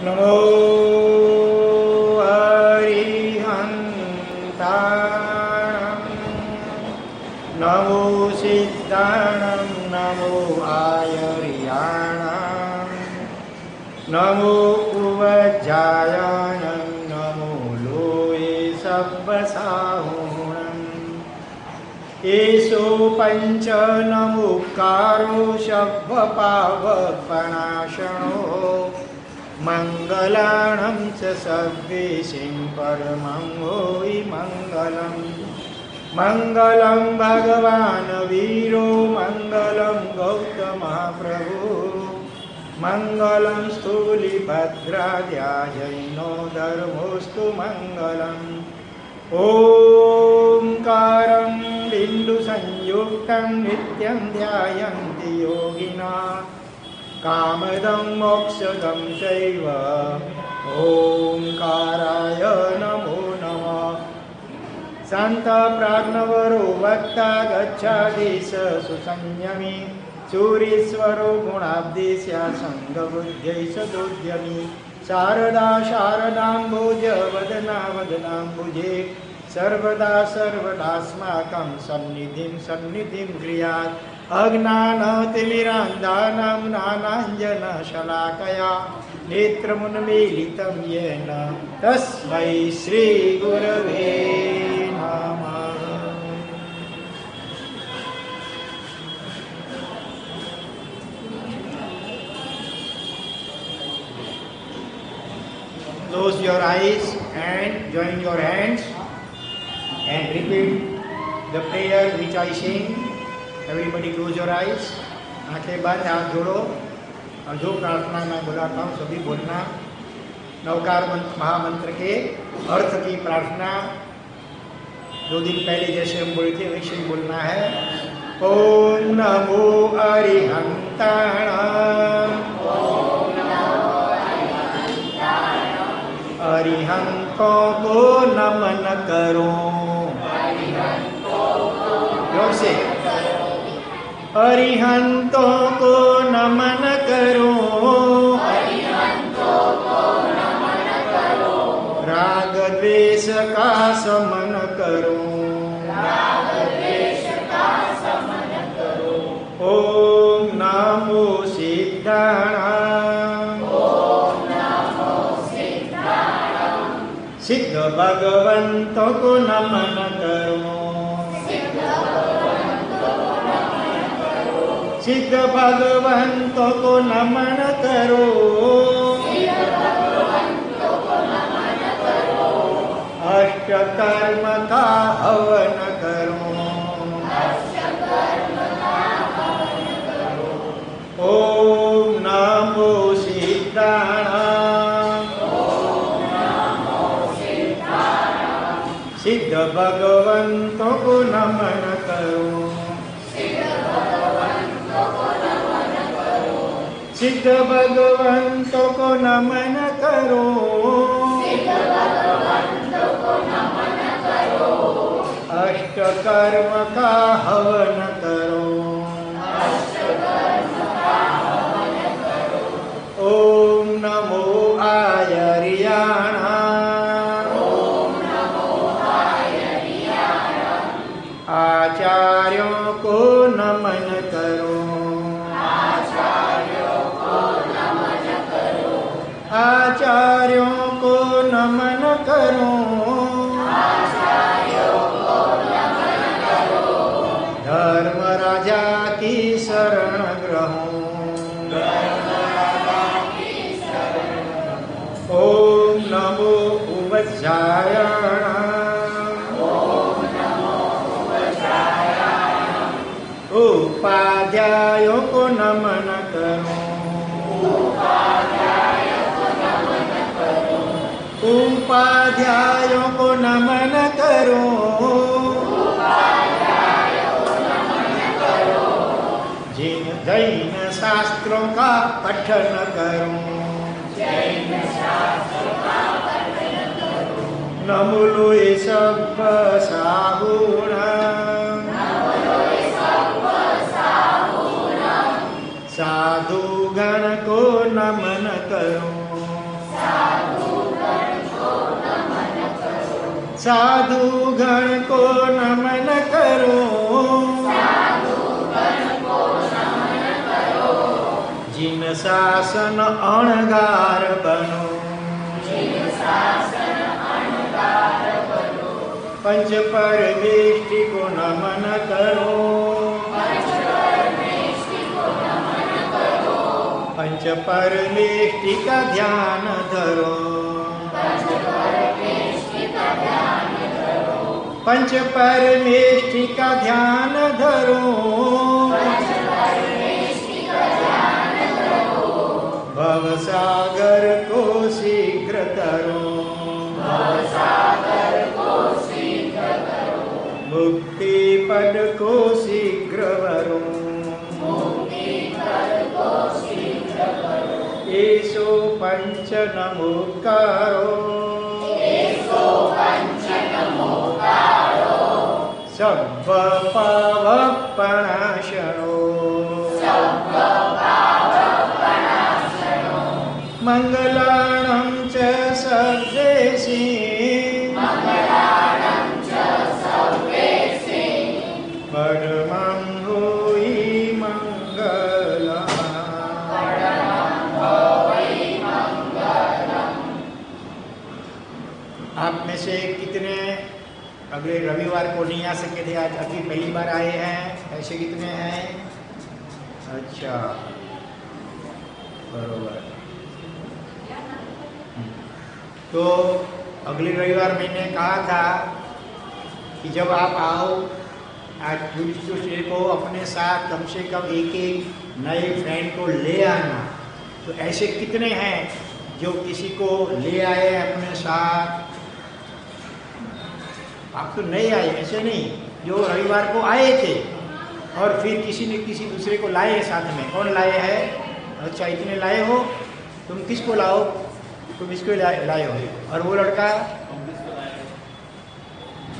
नमो अरिहन्ताणं नमो सिद्धाणं नमो आयर्याणां नमो उवज्जायानं नमो लोये सब्बसाहुणम् एषो पञ्च नमुकारो शब्दपावपणाशनो मङ्गलाणं च सर्वेशिं परमं होइ मङ्गलम् मङ्गलं भगवान् वीरो मङ्गलं गौतमः प्रभु मङ्गलं स्थूलिभद्राद्यायैनो धर्मोऽस्तु मङ्गलम् ओंकारं बिन्दुसंयुक्तं नित्यं ध्यायन्ति योगिनः कामदं मोक्षदं चैव ओंकाराय नमो नमः शान्तप्राज्ञवरो वक्ता गच्छाधीश सुसंयमी सूरीश्वरो गुणाब्धिस्य सङ्गबुद्ध्यै सदोद्यमी शारदा शारदाम्बुज वदना वदनाम्बुजे सर्वदा सर्वदास्माकं सन्निधिं सन्निधिं गृह्णात् अज्ञानतिमिरान्धानां ज्ञानाञ्जनशलाकया नेत्रमुन्मीलितं येन तस्मै श्रीगुरवे नमः। Close your eyes and join your hands and repeat the prayer which I sing. Everybody close your eyes. आंखें बंद, हाथ जोड़ो और जो प्रार्थना मैं बुलाता हूँ सभी बोलना। नवकार महामंत्र के अर्थ की प्रार्थना 2 दिन पहले जैसे हम बोले थे वैसे ही बोलना है। ओम नमो अरिहंताणां अरिहंतों को नमन करो। जोर से अरिहंतों को नमन करो। राग द्वेष का समन करो। ओम नमो सिद्धाणां सिद्ध भगवंतों को नमन करो। सिद्ध भगवंतों को नमन करो। अष्ट कर्म का हवन करो। ओम नमो सिद्धाणां सिद्ध भगवंतों को नमन करो। सिद्ध भगवंतों को नमन करो। अष्ट कर्म का हवन करो। ओम नमो आयर्याणां आचार्यों को नमन करो। आचार्यों को नमन करो। धर्म राजा की शरण ग्रहो। ओम नमो उवज्जायाणां उपाध्यायों को नमन करो। उपाध्यायों को नमन करो। जिन जैन शास्त्रों का पठन करो। नमो लोये सब्ब साहुणां साधु गण को नमन करो। साधु गण को नमन करो, जिन शासन अणगार बनो, पंच परमेष्टि को नमन करो, पंच परमेष्टि का ध्यान धरो, पंच परमेष्टि का ध्यान धरो, भव सागर को शीघ्र तरो, मुक्ति पद को शीघ्र वरो, एसो पंच नमोकारो, सब्ब पावपणाशनो, मंगलाणं च सर्वेषि, परमं भूयि मंगलम्। आप में से कितने अगले रविवार को नहीं आ सके थे, आज अभी पहली बार आए हैं? ऐसे कितने हैं? अच्छा, बरोबर। तो अगले रविवार मैंने कहा था कि जब आप आओ, आज ट्यूसडे को अपने साथ कम से कम एक नए फ्रेंड को ले आना। तो ऐसे कितने हैं जो किसी को ले आए अपने साथ? आप तो नहीं आए, ऐसे नहीं, जो रविवार को आए थे और फिर किसी ने किसी दूसरे को लाए साथ में। कौन लाए हैं? अच्छा, इतने लाए हो। तुम किसको लाओ? तुम इसको लाए हो। और वो लड़का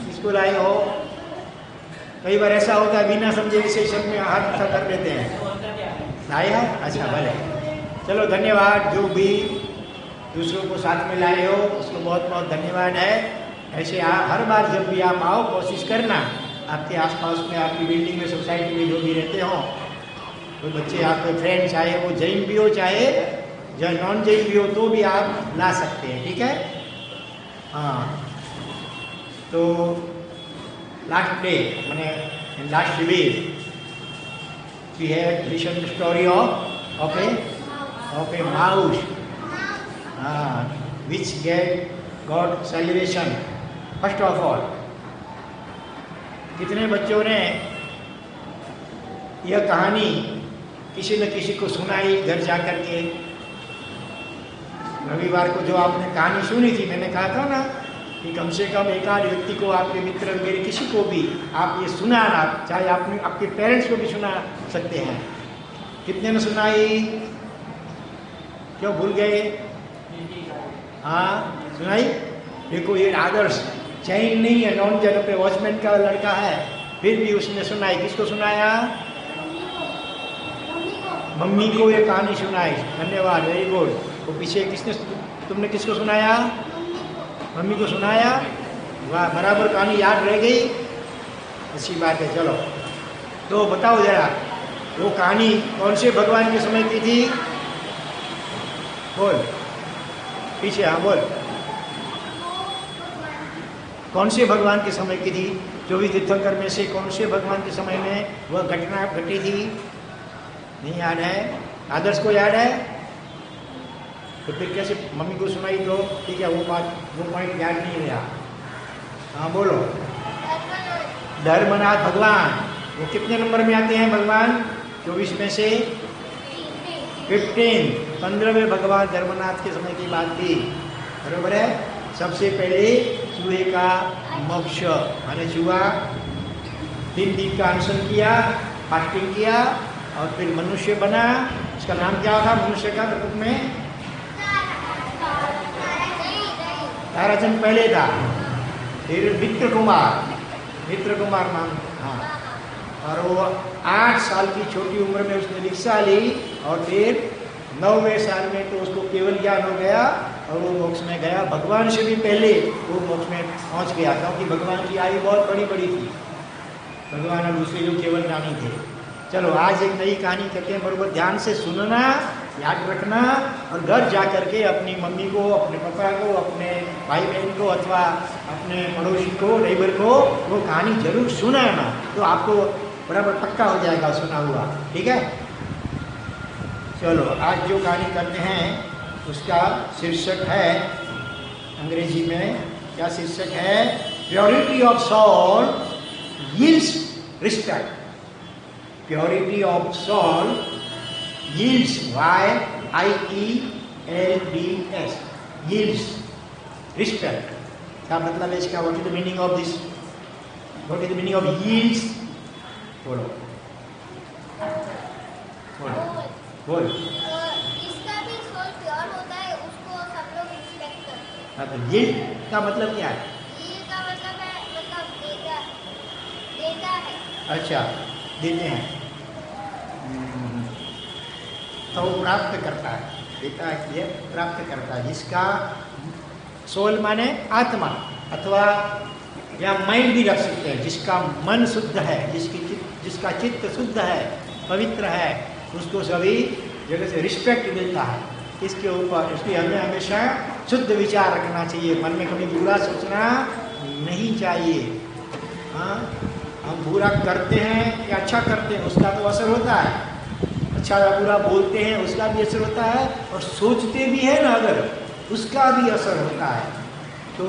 किसको लाए हो? कई बार ऐसा होता है बिना समझे विशेषण में हाथ उठा कर देते हैं। लाए हैं? अच्छा, भले, चलो, धन्यवाद। जो भी दूसरों को साथ में लाए हो उसको बहुत बहुत धन्यवाद है। ऐसे हर बार जब भी आप आओ, कोशिश करना आपके आसपास में, आपकी बिल्डिंग में, सोसाइटी में जो भी रहते हो, तो बच्चे आपके फ्रेंड, चाहे वो जैन भी हो चाहे जो नॉन जैन भी हो, तो भी आप ला सकते हैं। ठीक है? हाँ, तो लास्ट डे मैंने last week we had listen story of a mouse which got salvation first of all। कितने बच्चों ने यह कहानी किसी न किसी को सुनाई घर जा कर के? रविवार को जो आपने कहानी सुनी थी, मैंने कहा था ना कि कम से कम एक आध व्यक्ति को, आपके मित्र वगैरह किसी को भी आप ये सुनाना, चाहे आपने आपके पेरेंट्स को भी सुना सकते हैं। कितने ने सुनाई? क्यों भूल गए? हाँ, सुनाई। देखो, ये आदर्श जैन नहीं है, नॉन जैन, पे वॉचमैन का लड़का है, फिर भी उसने सुनाई। किसको सुनाया? मम्मी को ये कहानी सुनाई। धन्यवाद, वेरी गुड। वो पीछे किसने, तुमने किसको सुनाया? मम्मी को सुनाया। वाह, बराबर कहानी याद रह गई, अच्छी बात है। चलो, तो बताओ जरा, वो कहानी कौन से भगवान के समय की थी? बोल पीछे, हाँ बोल। कौन से भगवान के समय की थी? 24 तीर्थंकर में से कौन से भगवान के समय में वह घटना घटी थी? नहीं याद है? आदर्श को याद है? तो फिर कैसे मम्मी को सुनाई? तो ठीक है, वो पॉइंट याद नहीं रहा। हाँ बोलो। धर्मनाथ भगवान, वो कितने नंबर में आते हैं भगवान? 24 में से 15, 15वें भगवान धर्मनाथ के समय की बात थी। बरोबर है? सबसे पहले चूहे का मोक्ष, मैंने चूहा 3 दिन का अनशन किया, फास्टिंग किया, और फिर मनुष्य बना। उसका नाम क्या था मनुष्य का रूप में? ताराचंद पहले था, फिर मित्र कुमार नाम। हाँ, और वो 8 साल की छोटी उम्र में उसने दीक्षा ली, और फिर 9वें साल में तो उसको केवल ज्ञान हो गया और वो मोक्ष में गया, भगवान से भी पहले वो मोक्ष में पहुंच गया, क्योंकि भगवान की आयु बहुत बड़ी बड़ी थी। भगवान और दूसरे जो केवल रानी थे। चलो आज एक नई कहानी कहते हैं, बराबर ध्यान से सुनना, याद रखना और घर जा कर के अपनी मम्मी को, अपने पापा को, अपने भाई बहन को अथवा अपने पड़ोसी को, नेबर को वो कहानी जरूर सुनाना, तो आपको बराबर पक्का हो जाएगा सुना हुआ। ठीक है, चलो आज जो कहानी करते हैं उसका शीर्षक है, अंग्रेजी में क्या शीर्षक है? Purity of soul yields respect. Purity of soul yields, YIELDS, yields respect. क्या मतलब है इसका? What is the meaning of this? What is the meaning of yields? बोलो बोलो बोल। इसका भी सोल प्योर होता है, उसको सब लोग रिस्पेक्ट करते हैं। हाँ, तो यील्ड का मतलब क्या है? यील्ड का मतलब है, मतलब देता है। अच्छा, देते हैं तो वो प्राप्त करता है, देता है, ये प्राप्त करता है। जिसका सोल माने आत्मा, अथवा या माइंड भी रख सकते हैं, जिसका मन शुद्ध है, जिसका चित्त शुद्ध है, पवित्र है, उसको सभी जगह से रिस्पेक्ट मिलता है। इसके ऊपर इसलिए हमें हमेशा शुद्ध विचार रखना चाहिए, मन में कभी बुरा सोचना नहीं चाहिए। हाँ, हम बुरा करते हैं या अच्छा करते हैं उसका तो असर होता है, अच्छा या बुरा बोलते हैं उसका भी असर होता है, और सोचते भी हैं ना अगर, उसका भी असर होता है। तो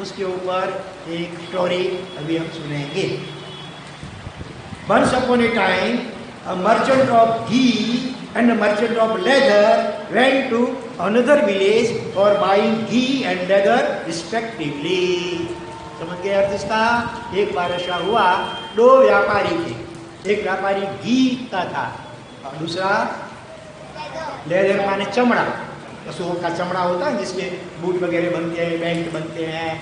उसके ऊपर एक स्टोरी अभी हम सुनेंगे। Once upon a time, a merchant of ghee and a merchant of leather went to another village for buying ghee and leather respectively. समझ गए अर्थ इसका? एक बार ऐसा हुआ, दो व्यापारी थे। एक व्यापारी घी का था और दूसरा लेदर माने चमड़ा, पशुओं का चमड़ा होता है जिसके बूट वगैरह बनते हैं, बेल्ट बनते हैं,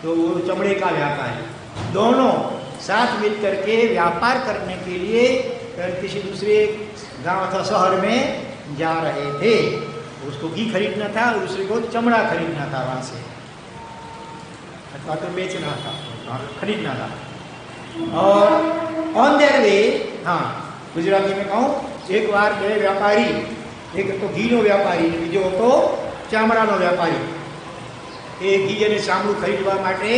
तो वो चमड़े का व्यापारी। दोनों साथ मिल करके व्यापार करने के लिए किसी दूसरे गांव अथवा शहर में जा रहे थे। उसको घी खरीदना था और दूसरे को चमड़ा खरीदना था, वहाँ से अथवा तो बेचना था, खरीदना था। और ऑन देयर वे, हाँ गुजराती में कहूँ, एक बार બે व्यापारी, एक तो ઘીનો व्यापारी અને બીજો હતો ચામડાનો व्यापारी, એ ઘી અને ચામડું ખરીદવા માટે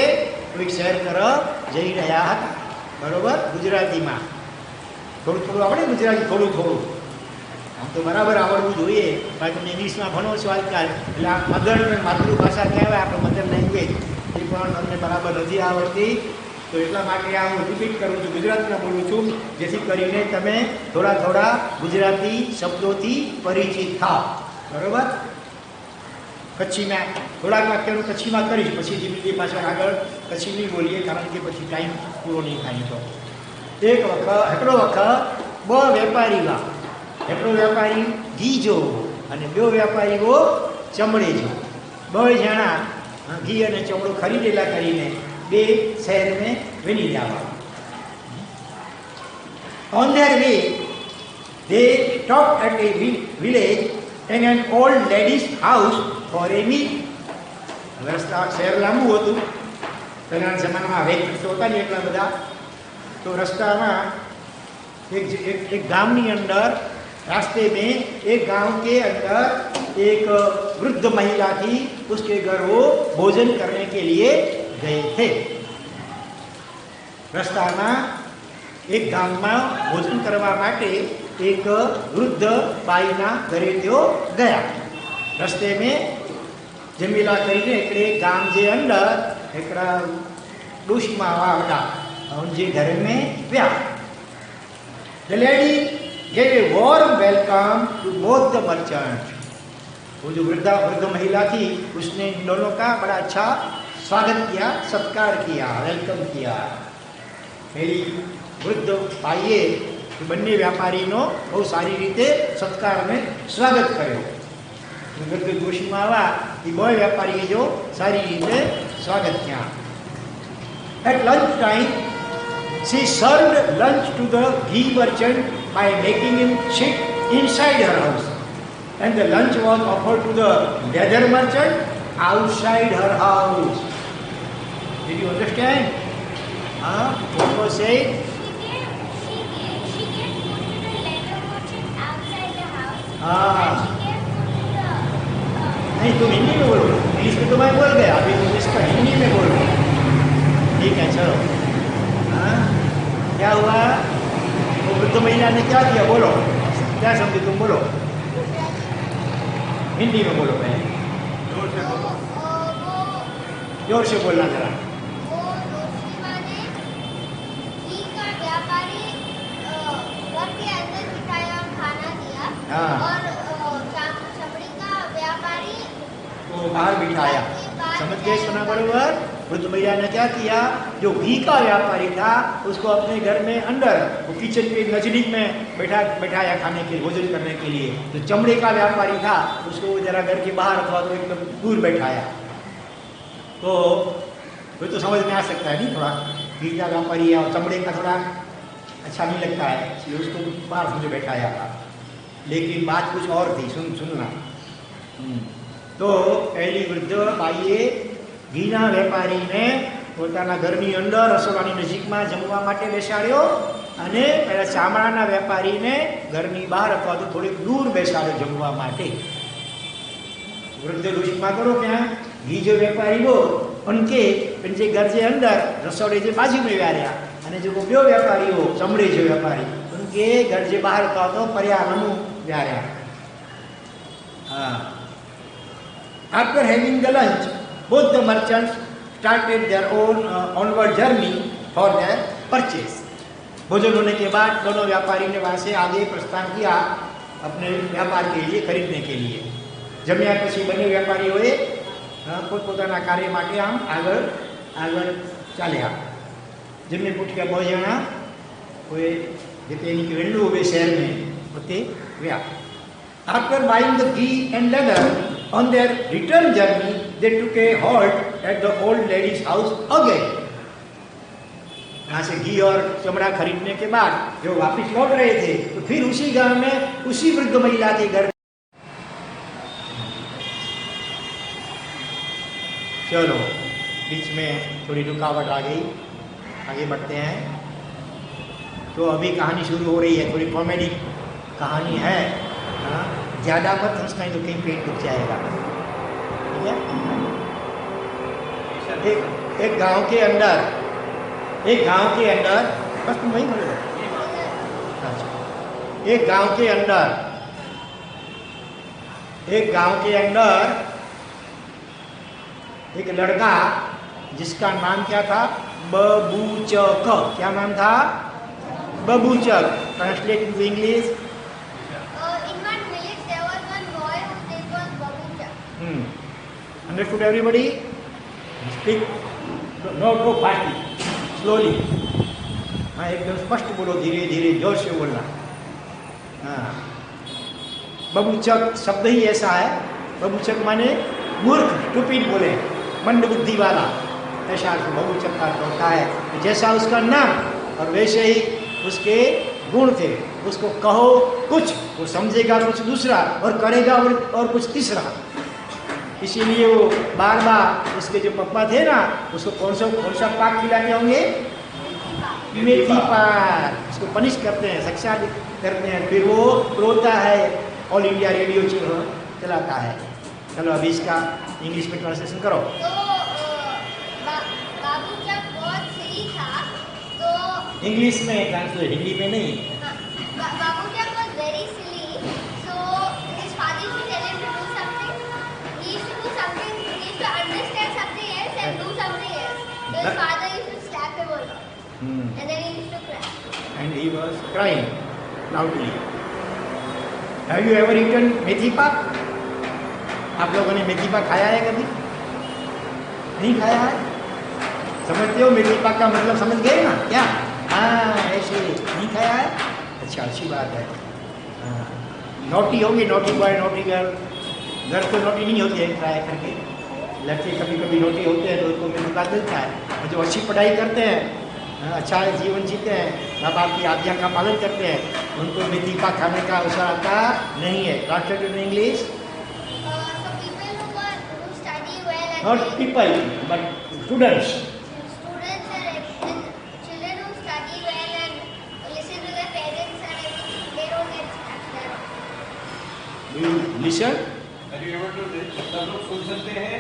કોઈક શહેર તરફ જઈ રહ્યા હતા। બરોબર, ગુજરાતીમાં થોડું થોડું આવડે ગુજરાતી, થોડું થોડું, આમ તો બરાબર આવડવું જોઈએ, ભાઈ તમે ઇંગ્લિશમાં ભણો છો આજકાલ, એટલે આ મધર માતૃભાષા કહેવાય, આપણે મધર લેંગ્વેજ, એ પણ તમને બરાબર નથી આવડતી, તો એટલા માટે આ હું રિપીટ કરું છું, ગુજરાતીમાં બોલું છું, જેથી કરીને તમે થોડા થોડા ગુજરાતી શબ્દોથી પરિચિત થાઓ। બરાબર, કચ્છીમાં થોડાક વાક્યનું કચ્છીમાં કરીશ, પછી ધીમે ધીમે પાછળ આગળ કચ્છી નહીં બોલીએ, કારણ કે પછી ટાઈમ પૂરો નહીં થાય। તો એક વખત હેકડો વખત બે વેપારીમાં, હેકડો વેપારી ઘી જો અને બે વેપારીઓ ચમડે જો, બે જણા ઘી અને ચમડો ખરીદેલા કરીને બે શહેર में विनी जावा। On their way, they stopped at a village and an old lady's house for a meal. રસ્તા શહેર લાંબુ હતું, પહેલાના જમાનામાં વેહિકલ્સ હોતા નહીં એટલા બધા, તો રસ્તામાં एक ગામની अंदर, रास्ते में एक गांव के अंदर एक वृद्ध महिला थी, उसके घर वो भोजन करने के लिए गए थे। रस्ताમાં एक ગામમાં ભોજન કરવા માટે એક વૃદ્ધ બાઈના ઘરે તેઓ ગયા। રસ્તે में જમીલા કરીને એકડે ગામ જે અંદર એકડા ડોશીમાં આવતા જે ઘરે में व्या। The lady gave a warm welcome to both the merchants. वो जो वृद्ध महिला थी उसने इन दोनों का बड़ा अच्छा स्वागत किया, सत्कार किया, वेलकम किया। मेरी वृद्ध भाईए બંને વ્યાપારીનો બહુ સારી રીતે સત્કાર અને સ્વાગત કર્યો। વૃદ્ધ જોશીમાં આવ્યા એ બે વ્યાપારીએ જો સારી રીતે સ્વાગત किया। At lunch time, she served lunch to the ghee merchant by making him sit inside her house. And the lunch was offered to the leather merchant outside her house. Did you understand? What was said? She gave food to the leather merchant outside the house. हाँ। And she gave food to the नहीं, तुम हिंदी में बोलो, English में तो मैं बोल गया, अभी तुम इसका हिंदी में बोलो। ठीक है, चलो। क्या हुआ? वो वृद्ध महिला ने क्या किया? बोलो, क्या समझे तुम? बोलो, हिंदी में बोलो। पहले जोर से बोलना जरा। वो रोशनी वाले घी का व्यापारी घर के अंदर बिठाया, खाना दिया। हाँ। और चमड़ी का व्यापारी वो बाहर बिठाया। समझ गए? सुना बरोबर? वृद्ध महिला ने क्या किया? जो घी का व्यापारी था उसको अपने घर में अंदर वो किचन के नजदीक में बैठाया खाने के लिए, भोजन करने के लिए। जो चमड़े का व्यापारी था उसको जरा घर के बाहर अथवा तो एकदम दूर बैठाया। तो वो तो समझ में आ सकता है नहीं, थोड़ा घी का व्यापारी है और चमड़े का थोड़ा अच्छा नहीं लगता है, इसलिए उसको बाहर समझो बैठाया था। लेकिन बात कुछ और थी, सुनना। तो पहली वृद्ध बाઈએ ઘીના વેપારીને પોતાના ઘરની અંદર રસોડાની નજીકમાં જમવા માટે બેસાડ્યો અને પેલા ચામડાના વેપારીને ઘરની બહાર અથવા તો થોડીક દૂર બેસાડ્યો જમવા માટે। વૃદ્ધ ઋષિમાં કરો ત્યાં ઘી जो व्यापारी हो उनके घर के अंदर रसोड़े के बाजू में व्यार्या અને जो ॿियो व्यापारी हो चमड़े जो व्यापारी उनके घर के बाहर અથવા તો पर्यावरण व्यार्या। हाँ। After having the lunch, both the merchants started their own onward journey for their purchase. भोजन होने के बाद दोनों व्यापारी ने वहाँ से आगे प्रस्थान किया अपने व्यापार के लिए, खरीदने के लिए। जम्या પછી બંને વેપારીઓએ પોતપોતાના કાર્ય માટે આમ આગળ ચાલ્યા। જેમને પૂછ્યા બહુ જણા કોઈ જેની કે વેલ્લુ હોવે શહેર में પોતે ગયા। After buying the ghee and leather, on their return journey, they took a halt at the old lady's house again. यहाँ से घी और चमड़ा खरीदने के बाद जो वापस लौट रहे थे तो फिर उसी गांव में उसी वृद्ध महिला के घर। चलो, बीच में थोड़ी रुकावट आ गई, आगे बढ़ते हैं। तो अभी कहानी शुरू हो रही है, थोड़ी कॉमेडी कहानी है। ज़्यादा मत हंसना ही तो कहीं पेट दुख जाएगा, ठीक है? एक गांव के अंदर बस तुम वही बोलो। अच्छा, एक गांव के अंदर एक लड़का जिसका नाम क्या था? बबूचक। क्या नाम था? बबूचक। Translate to English. Understood everybody? Speak. No fastly. Slowly. हाँ, एकदम स्पष्ट बोलो, धीरे धीरे जोर से बोलना। हाँ। बबूचक शब्द ही ऐसा है। बबूचक माने मूर्ख, स्टूपिड बोले, मंद बुद्धि वाला, ऐसा अर्थ बबूचक का अर्थ होता है। जैसा उसका नाम और वैसे ही उसके गुण थे। उसको कहो कुछ, वो समझेगा कुछ दूसरा और करेगा और कुछ तीसरा। इसीलिए वो बार बार उसके जो पप्पा थे ना, उसको कौन सा पाक खिलाते होंगे? मेथी पाक। उसको पनिश करते हैं, शिक्षा करते हैं, फिर वो रोता है, ऑल इंडिया रेडियो चलाता है। चलो अभी इसका इंग्लिश में ट्रांसलेशन करो। तो बाबू जब बहुत सिली था तो इंग्लिश में ट्रांसलेट, हिंदी में नहीं। बाबू जब was very silly, so his father used to tell him to do something. He used to do something. He used to understand something else and do something else. So his father used to slap him a lot, and then he used to cry. And he was crying loudly. Have you ever eaten मेथी पाक? आप लोगों ने मेथी पाक खाया है कभी? नहीं खाया है? समझते हो मेथी पाक का मतलब? समझ गए ना क्या? हाँ, ऐसे नहीं खाया है? अच्छा, अच्छी बात है। नोटी होंगे, नोटी बॉय, नोटी गर्ल। घर तो नोटी नहीं होती है, ट्राई करके। लड़के कभी कभी नोटी होते हैं तो उनको मिलता मिलता है। और जो अच्छी पढ़ाई करते हैं अच्छा जीवन जीते हैं, माँ बाप की आज्ञा का पालन करते हैं, उनको मेथी पाक खाने का अवसर आता नहीं है। Translated in English, So people who study well and not people but students. students and children who study well and listen to their parents and everything, they don't get stuck. You listen. सब लोग सुन सकते हैं,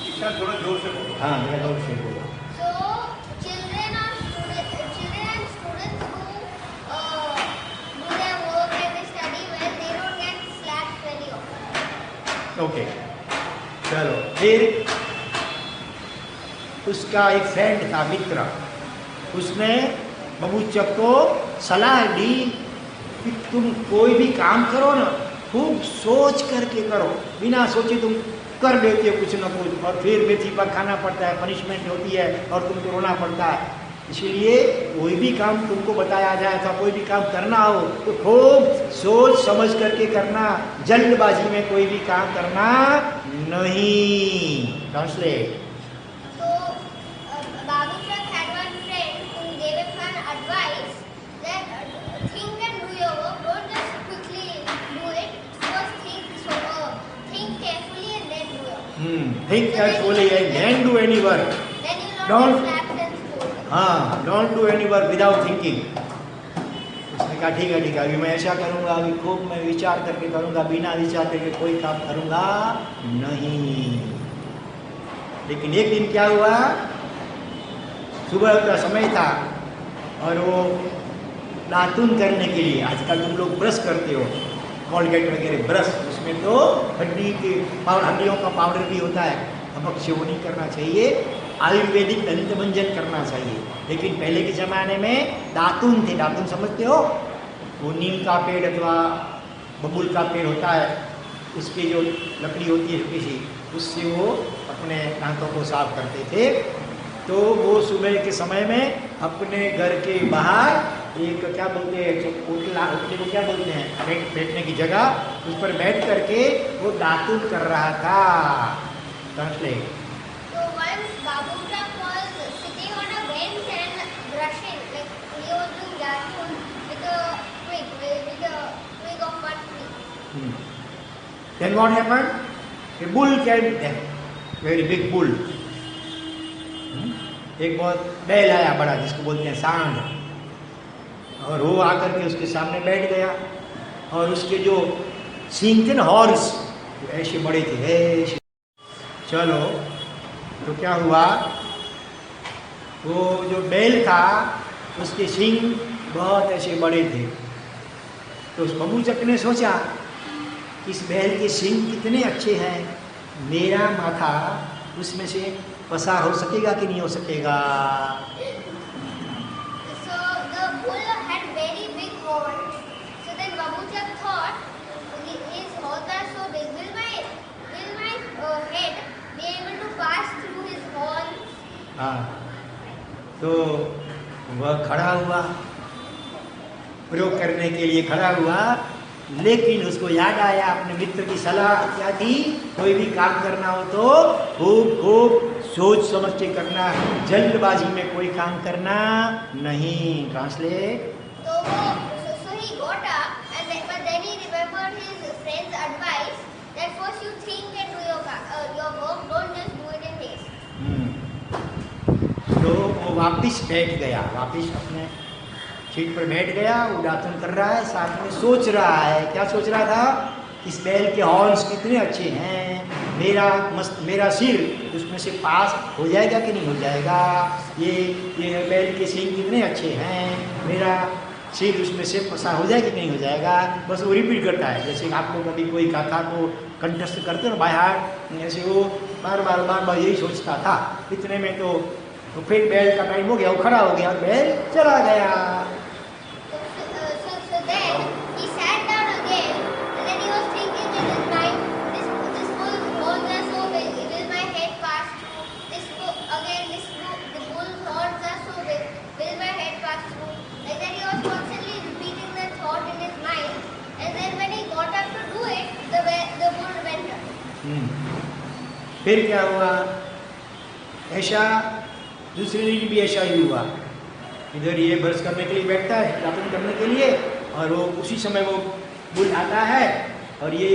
इसका थोड़ा जोर से बोलो। हाँ मेरा जोर से बोलो। So children and students who do their work and they study well, they don't get slapped very often. Okay चलो फिर उसका एक फ्रेंड था, मित्र, उसने बबूचक को सलाह दी कि तुम कोई भी काम करो ना, खूब सोच करके करो, बिना सोचे तुम कर देते हो कुछ ना कुछ, और फिर मेथी पाक खाना पड़ता है, पनिशमेंट होती है और तुमको रोना पड़ता है। इसलिए कोई भी काम तुमको बताया जाए था, कोई भी काम करना हो तो खूब सोच समझ करके करना, जल्दबाजी में कोई भी काम करना नहीं। Translate. So Babu Shah had one friend who gave him one advice that think and do your work. Don't just quickly do it. First think carefully and then do it. Think carefully and then do any work. Then you will Don't- not get slapped and scolded. हाँ, don't do any work without thinking. उसने कहा ठीक है अभी मैं ऐसा करूँगा, अभी खूब मैं विचार करके करूँगा, बिना विचार करके कोई काम करूँगा नहीं। लेकिन एक दिन क्या हुआ, सुबह का समय था और वो दातुन करने के लिए, आजकल तुम लोग ब्रश करते हो, कॉलगेट वगैरह ब्रश, उसमें तो हड्डियों का पाउडर भी होता है, अवश्य वो नहीं करना चाहिए, आयुर्वेदिक दंत मंजन करना चाहिए। लेकिन पहले के ज़माने में दातुन थे, दातुन समझते हो, वो नीम का पेड़ अथवा बबूल का पेड़ होता है, उसकी जो लकड़ी होती है छोटी सी, उससे वो अपने दांतों को साफ करते थे। तो वो सुबह के समय में अपने घर के बाहर एक क्या बोलते हैं, उठला को क्या बोलते हैं, बैठने की जगह, उस पर बैठ करके वो दातुन कर रहा था। Translate. So once Babu Shah was sitting on a bench and brushing, like he was doing datun with a twig of one tree. Then what happened? A bull came there, very big bull. एक बहुत बैल आया बड़ा, जिसको बोलते हैं सांड, और वो आकर के उसके सामने बैठ गया, और उसके जो सींग थे ना, हॉर्स, ऐसे बड़े थे ऐसे। चलो तो क्या हुआ, वो जो बैल था उसके सींग बहुत ऐसे बड़े थे। तो उस बबूचक ने सोचा इस बैल के सींग कितने अच्छे हैं, मेरा माथा उसमें से पसार हो सकेगा कि नहीं हो सकेगा। So the bull had very big horns. So then Babu Shah thought, his horns are so big. Will my head be able to pass through his horns? हाँ, तो वह खड़ा हुआ, प्रयोग करने के लिए खड़ा हुआ, लेकिन उसको याद आया अपने मित्र की सलाह क्या थी, कोई भी काम करना हो तो खूब सोच समझ के करना, जल्दबाजी में कोई काम करना नहीं। Translate. So he got up, but then he remembered his friend's advice that first you think and do your work, don't just do it in haste. तो वो वापिस बैठ गया, वापिस अपने सीट पर बैठ गया, वो दातुन कर रहा है, साथ में सोच रहा है। क्या सोच रहा था, इस बैल के हॉर्न्स कितने अच्छे हैं, मेरा सिर उसमें से पास हो जाएगा कि नहीं हो जाएगा, ये बैल के सींग कितने अच्छे हैं, मेरा सिर उसमें से पसार हो जाएगा कि नहीं हो जाएगा। बस वो रिपीट करता है, जैसे आप लोग कभी कोई कथा को कंठस्थ करते हो ना बाय हार्ट, ऐसे वो बार बार यही सोचता था। इतने में तो फिर बैल का टाइम हो गया, वो खड़ा हो गया, बैल चला गया। So then he sat down again, and then he was thinking in his mind, this bull's horns are so big, will my head pass through? The bull's horns are so big, will my head pass through? Like that he was constantly repeating that thought in his mind, and then when he got up to do it, the bull went up. फिर क्या हुआ, ऐसा दूसरे दिन भी ऐसा ही हुआ। इधर ये ब्रश करने के लिए बैठता है, दातुन करने के लिए, और वो उसी समय वो बुल आता है और ये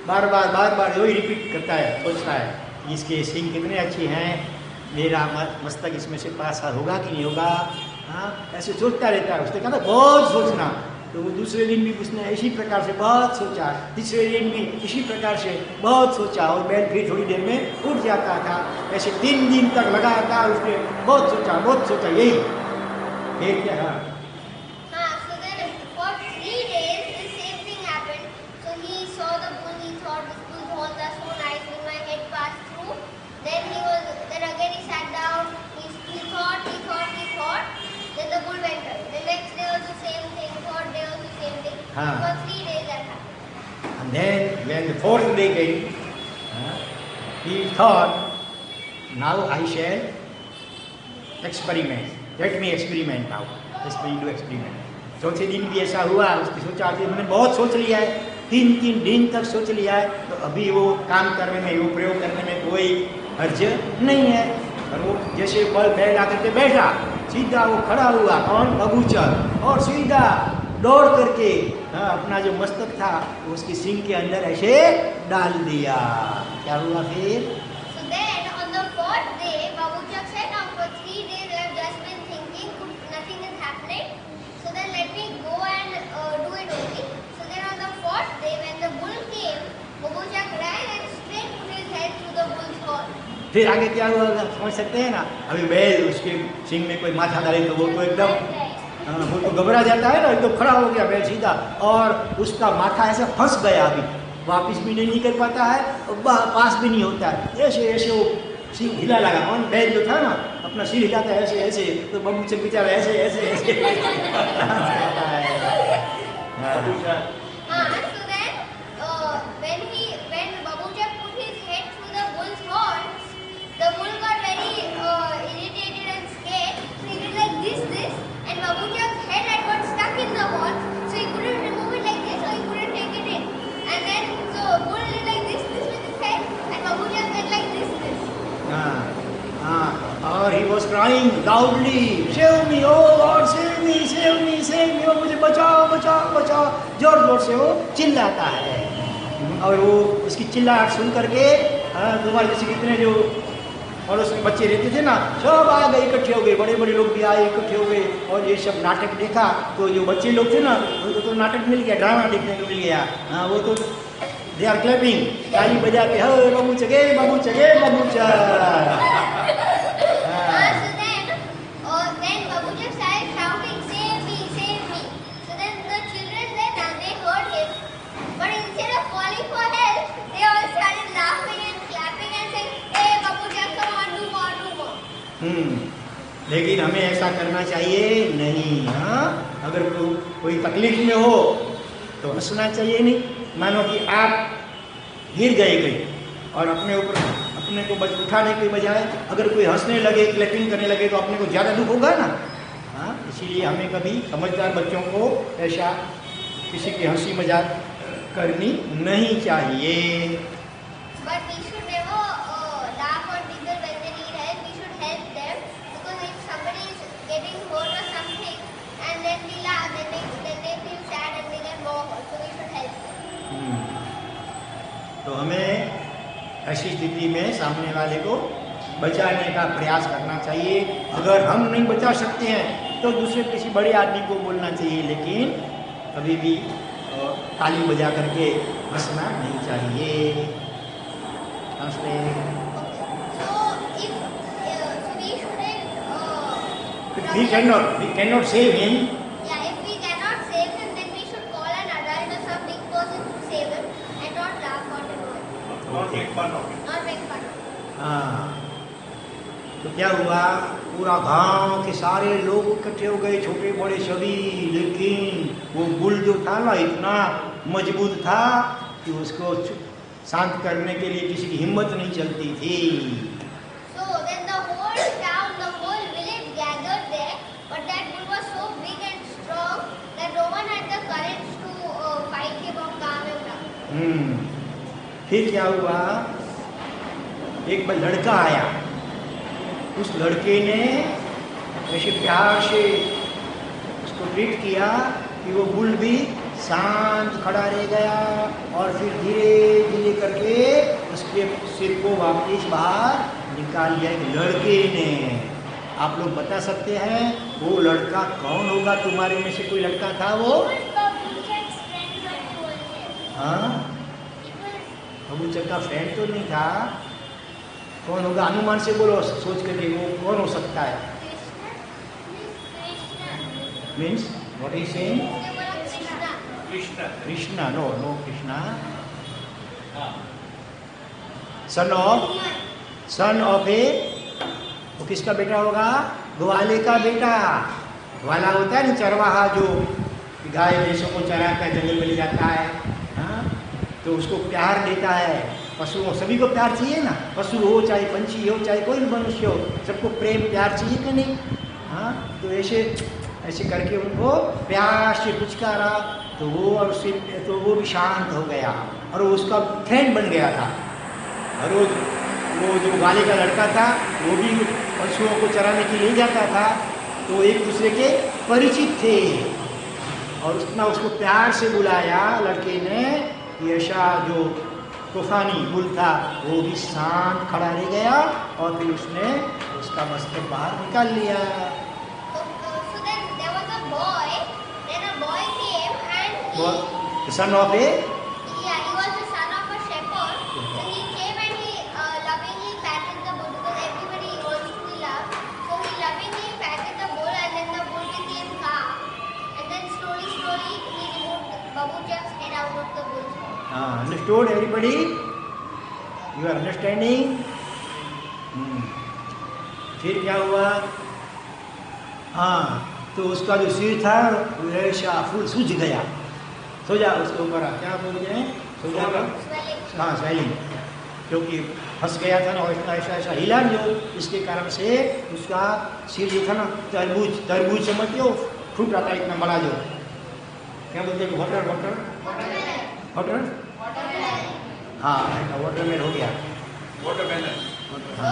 बार बार वही रिपीट करता है, सोचता है इसके सींग कितने अच्छे हैं, मेरा मस्तक इसमें से पास होगा कि नहीं होगा। हाँ, ऐसे सोचता रहता है। उसने कहा था बहुत सोचना, तो वो दूसरे दिन भी उसने इसी प्रकार से बहुत सोचा, तीसरे दिन भी इसी प्रकार से बहुत सोचा, और बैल फिर थोड़ी देर में उठ जाता था। ऐसे 3 दिन तक लगातार उसने बहुत सोचा यही। फिर क्या? हाँ, so then for 3 days the same thing happened. So he saw the bull, he thought this bull's horns are so nice when my head passed through. Then again he sat down, he thought. Then the bull went away. The next day also same thing, third day also same thing. हाँ. For 3 days that happened. And then when the 4th day came, he thought, now I shall experiment. Let me experiment now. Let's do experiment. चौथे दिन भी ऐसा हुआ। उसकी सोचा कि मैंने बहुत सोच लिया है, 3 दिन तक सोच लिया है, तो अभी वो काम करने में, वो प्रयोग करने में कोई हर्ज नहीं है। और वो जैसे बैल आकर के बैठा, सीधा वो खड़ा हुआ, कौन? बबूचर, और सीधा दौड़ करके अपना जो मस्तक था उसकी सींग के अंदर ऐसे डाल दिया। क्या हुआ फिर? So then on the 4th day, Babuchak said, now for 3 days I have just been thinking, nothing is happening. So then let me go and do it only. So then on the 4th day, when the bull came, Babuchak ran and straight put his head through the bull's horn. फिर आगे क्या हुआ समझ सकते हैं ना? अभी बैल उसके सींग में कोई माथा डाले तो वो तो एकदम वो तो घबरा जाता है ना, एकदम खड़ा हो गया बैल सीधा, और उसका माथा ऐसा फंस गया, अभी वापिस भी नहीं निकल पाता है और पास भी नहीं होता है। ऐसे वो सिर हिला लगा। कौन? बैल जो था ना, अपना सिर हिलाता है ऐसे, तो बबूचक बेचारा ऐसे हाँ, so then when Babuchak put his head through the bull's horns, the bull got very irritated and scared. So he did like this, and Babuchak's head had got stuck in the horns, so he couldn't remove it like this, so he couldn't take it in. And then so bull did like this with his head, and Babuchak went like this. और he was crying loudly, save me, oh God, save me, oh मुझे बचाओ, जोर से वो चिल्लाता है। और वो उसकी चिल्लाहट सुन करके तुम्हारे जैसे कितने जो और उसमें बच्चे रहते थे ना, सब आ गए, इकट्ठे हो गए, बड़े लोग भी आए, इकट्ठे हो गए, और ये सब नाटक देखा। तो जो बच्चे लोग थे ना, उनको तो नाटक मिल गया, ड्रामा देखने को मिल गया। हाँ, वो तो दे आर क्लैपिंग, ताली बजा के, हे बबूचक। Then Babuchak started shouting, save me. So then the children they heard him, but instead of calling for help, they all started laughing and clapping and saying, hey Babuchak, come on, do more. लेकिन हमें ऐसा करना चाहिए नहीं। हाँ, अगर कोई तकलीफ में हो तो हंसना चाहिए नहीं। मानो कि आप गिर गए और अपने को उठाने के बजाय अगर कोई हंसने लगे, क्लैपिंग करने लगे, तो अपने को ज़्यादा दुख होगा ना। हाँ, इसीलिए हमें कभी समझदार बच्चों को ऐसा किसी की हंसी मजाक करनी नहीं चाहिए। But we should never laugh on people when they need help. We should help them, because if somebody is getting hurt or something and then we laugh, then they feel sad and they get more hurt. So we should help them. तो हमें ऐसी स्थिति में सामने वाले को बचाने का प्रयास करना चाहिए। अगर हम नहीं बचा सकते हैं तो दूसरे किसी बड़े आदमी को बोलना चाहिए, लेकिन कभी भी ताली बजा करके हंसना नहीं चाहिए। हंसते we cannot save him. Yeah, if we cannot save him, then we should call an adult or some big person to save him and not laugh on him. Not make fun of him. Not make fun of him. हाँ, तो क्या हुआ? पूरा गांव के सारे लोग इकट्ठे हो गए, छोटे बड़े सभी, लेकिन वो बुल जो था ना, इतना मजबूत था कि उसको शांत करने के लिए किसी की हिम्मत नहीं चलती थी। So then the whole town, the whole village gathered there, but that bull was so big and strong that no one had the courage to fight him or calm him down. फिर क्या हुआ? एक लड़का आया। उस लड़के ने ऐसे प्यार से उसको ट्रीट किया कि वो बुल भी शांत खड़ा रह गया और फिर धीरे धीरे करके उसके सिर को वापस बाहर निकाल लिया एक लड़के ने। आप लोग बता सकते हैं वो लड़का कौन होगा? तुम्हारे में से कोई लड़का था वो? हाँ, बबूचक का फ्रेंड तो नहीं था। कौन होगा? अनुमान से बोलो, सोच करके वो कौन हो सकता है? Means what is saying? Krishna. Krishna? No no Krishna. Son of a, वो किसका बेटा होगा? ग्वाले का बेटा। ग्वाला होता है ना चरवाहा, जो गाय भैंसों को चराता है, जंगल में ले जाता है, हाँ, तो उसको प्यार देता है। पशुओं, सभी को प्यार चाहिए ना, पशु हो चाहे पंछी हो चाहे कोई भी मनुष्य हो, सबको प्रेम प्यार चाहिए कि नहीं? हाँ, तो ऐसे करके उनको प्यार से पुचकारा तो वो और उससे तो वो भी शांत हो गया और वो उसका फ्रेंड बन गया था। और वो जो ग्वाले का लड़का था वो भी पशुओं को चराने के लिए जाता था, तो एक दूसरे के परिचित थे और उतना उसको प्यार से बुलाया लड़के ने कि ऐसा जो तूफानी बुल था वो भी शांत खड़ा रह गया और फिर उसने उसका मस्तक बाहर निकाल लिया। Son of a? Yeah, he was the son of a shepherd. So he came and he lovingly patted the bull because everybody wants to be loved. So he lovingly patted the bull and then the bull became calm. And then slowly he removed Babuchak's head out of the bull's mouth. Understood everybody? You are understanding? फिर क्या हुआ? हाँ, तो उसका जो सिर था वैसा फूल सूझ गया। सो जा उसके ऊपर, क्या बोलते हैं? सो जा। हाँ, स्वेलिंग, क्योंकि फंस गया था ना, ऐसा हिला जो, इसके कारण से उसका सिर जो था ना तरबूज समझते हो, फूट रहा था इतना बड़ा, जो क्या बोलते हैं? वाटर। हाँ, वाटरमेलन हो गया। Watermelon. So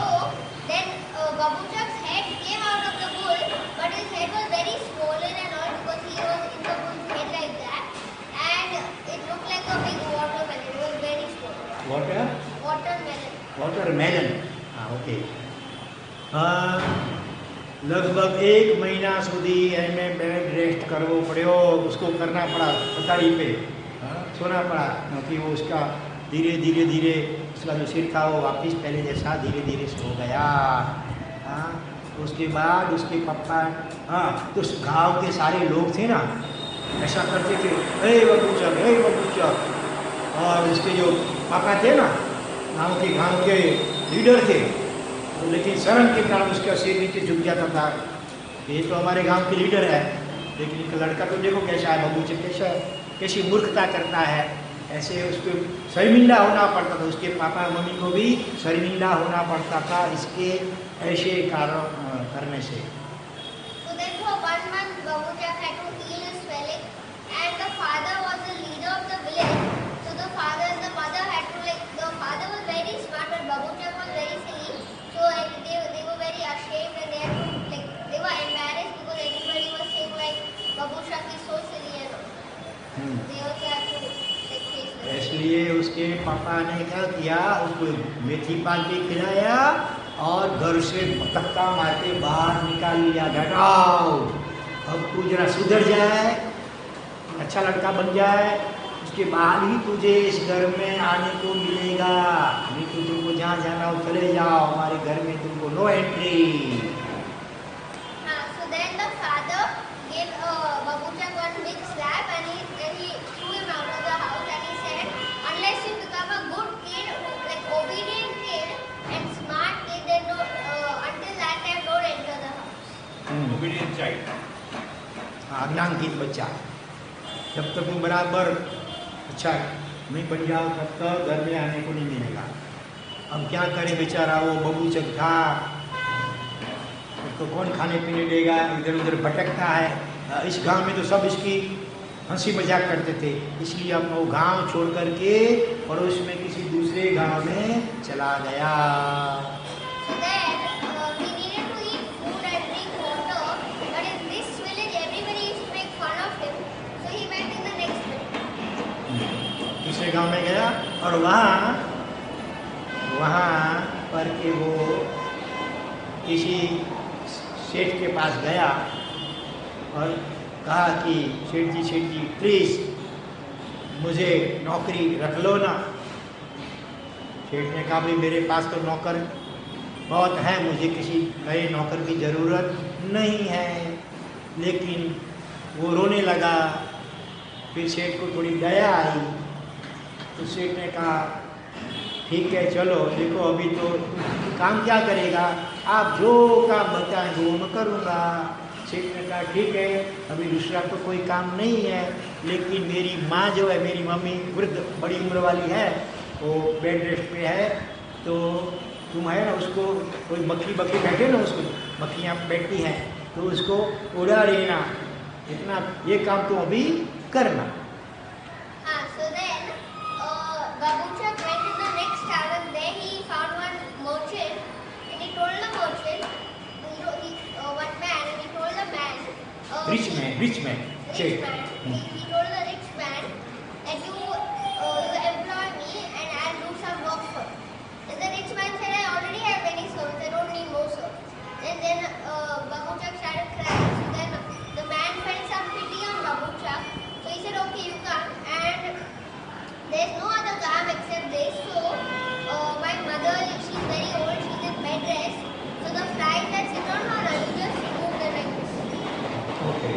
then Babuchak's head came out of the bull, but his head was very swollen and all because he was in the bull's head like that, and it looked like a big watermelon. It was very swollen. Watermelon. हाँ, okay. लगभग 1 महीना સુધી એમને bed rest કરવો પડ્યો, उसको करना पड़ा पथारी पे, सोना पड़ा, क्योंकि वो उसका धीरे उसका जो सिर था वो वापस पहले जैसा धीरे सो गया। हाँ, उसके बाद उसके पापा, हाँ, तो उस गांव के सारे लोग थे ना, ऐसा करते थे, हे बबूचक, और उसके जो पापा थे ना, गांव के लीडर थे, तो लेकिन शर्म के कारण उसका सिर नीचे झुक जाता था। ये तो हमारे गांव के लीडर है, लेकिन इनका लड़का तो देखो कैसा है, बबूचक कैसी मूर्खता करता है। ऐसे उसको शर्मिंदा होना पड़ता था, उसके पापा मम्मी को भी शर्मिंदा होना पड़ता था इसके ऐसे कारण करने से। So then for 1 month Babuchak had to heal his swelling, and the father was the leader of the village. So the father and the mother had to, like, the father was very smart but Babuchak was very silly. So they were very ashamed and they had to, like, they were embarrassed because everybody was saying like Babuchak is so silly and all. They also had to, like, face this. इसलिए उसके पापा ने क्या किया, उसको मेथी पाल के खिलाया और घर से धक्का मार के बाहर निकाल लिया। हटाओ, अब तू जरा सुधर जाए, अच्छा लड़का बन जाए, उसके बाद ही तुझे इस घर में आने को मिलेगा, नहीं तो तुमको जहाँ जाना हो चले जाओ, हमारे घर में तुमको no entry. So then the father gave Babuchak one big slap and he threw him out of the house and he said, unless you become a good kid, like obedient kid and smart kid, then until that time don't enter the house. Obedient child. आज्ञांकित बच्चा, जब तक तुम बराबर अच्छा नहीं बन जाओ तब तक घर में आने को नहीं मिलेगा। अब क्या करे बेचारा, वो बबूचक था, उसको कौन खाने पीने देगा, इधर उधर भटकता है। इस गांव में तो सब इसकी हंसी मजाक करते थे, इसलिए अपना वो गांव छोड़ करके पड़ोस में किसी दूसरे गांव में चला गया। So then he needed to eat food and drink water, but in this village everybody used to make दूसरे गांव में गया और वहाँ पर के वो किसी सेठ के पास गया और कहा कि सेठ जी प्लीज़ मुझे नौकरी रख लो ना। सेठ ने कहा भाई मेरे पास तो नौकर बहुत है, मुझे किसी नए नौकर की ज़रूरत नहीं है। लेकिन वो रोने लगा। फिर सेठ को थोड़ी दया आई तो सेठ ने कहा ठीक है चलो, देखो अभी तो काम क्या करेगा, आप जो काम बताएं वो मैं करूँगा। सेठ ने कहा ठीक है, अभी दूसरा तो कोई काम नहीं है, लेकिन मेरी माँ जो है, मेरी मम्मी वृद्ध बड़ी उम्र वाली है, वो बेड रेस्ट पे है, तो तुम है ना उसको कोई मक्खी बैठे ना, उसको मक्खियाँ बैठती हैं तो उसको उड़ा लेना, इतना ये काम तो अभी करना। So then, Babuchak went to the next town and there he found one merchant and he told the merchant, one man, and he told the man, rich man. he told the rich man that you employ me and I'll do some work for you. And the rich man said, I already have many servants, I don't need more servants. And then Babuchak started crying. So then the man felt some pity on Babuchak. So he said, okay, you come. And there's no other काम except this. So my mother, she's very old, she's in bed rest. So the flies that sit on her, you just remove them like this. Okay.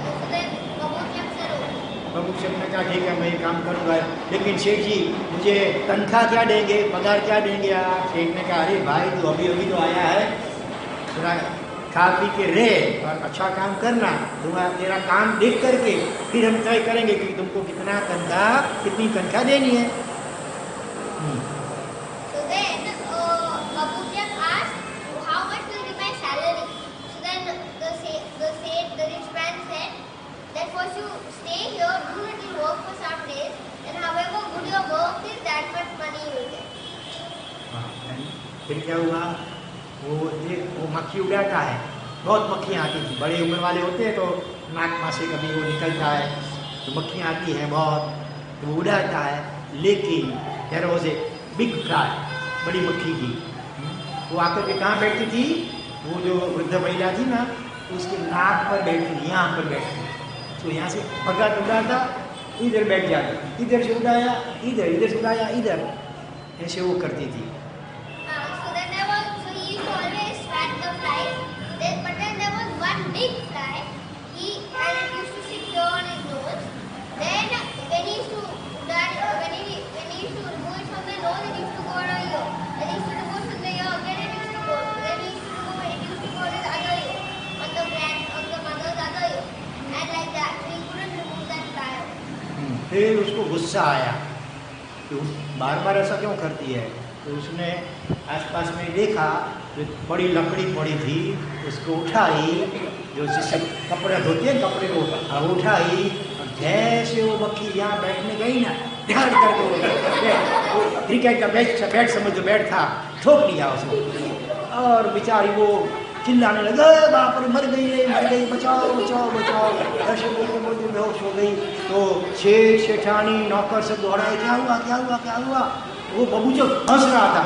So then Babuchak said, okay. बाबूचक ने कहा ठीक है मैं ये काम करूँगा, लेकिन सेठ जी मुझे तनख्वाह क्या देंगे, पगार क्या देंगे आप? सेठ ने कहा अरे भाई तू अभी तो आया है, थोड़ा खा पी के रहे और अच्छा काम करना, तुम्हारा तेरा काम देख करके फिर हम तय करेंगे कि तुमको कितनी तनख्वाह देनी है। So then Babuchak asked, how much will be my salary? So then the rich man said that first you stay here, do little work for some days, and however good your work is, that much money you will get. फिर क्या हुआ, वो मक्खी उड़ाता है, बहुत मक्खियाँ आती थी, बड़े उम्र वाले होते हैं तो नाक में से कभी वो निकलता है तो मक्खियाँ आती हैं बहुत, तो वो उड़ाता है। लेकिन there was a big fly, बड़ी मक्खी थी, वो आकर के कहाँ बैठती थी, वो जो वृद्ध महिला थी ना उसके नाक पर बैठती थी, यहाँ पर बैठती थी, तो यहाँ से उड़ाता इधर बैठ जाती, इधर से उड़ाया इधर से उड़ाया इधर, ऐसे वो करती थी। So he used to always swat the flies. But then there was one big fly. And it used to sit here on his nose. Then when he used to remove it from the nose, it used to go on a ear. Then he used to remove it from the ear again, it used to go. Then he used to remove it, used to go on his other ear, on the mother's other ear, and like that. So he couldn't remove that fly. फिर उसको गुस्सा आया कि बार बार ऐसा क्यों करती है, तो उसने आसपास में देखा तो बड़ी लकड़ी पड़ी थी, उसको उठाई, जो जिससे कपड़े धोते हैं कपड़े को उठाई, और जैसे वो मक्खी यहाँ बैठने गई ना, ध्यान करके वो क्रिकेट का बैट समझो बैट था, ठोक लिया उसको, और बेचारी वो चिल्लाने लगा बाप रे मर गई बचाओ, ऐसे बोलते बेहोश हो गई। तो सेठानी नौकर से दौड़ाए क्या हुआ, वो बाबूचक हंस रहा था।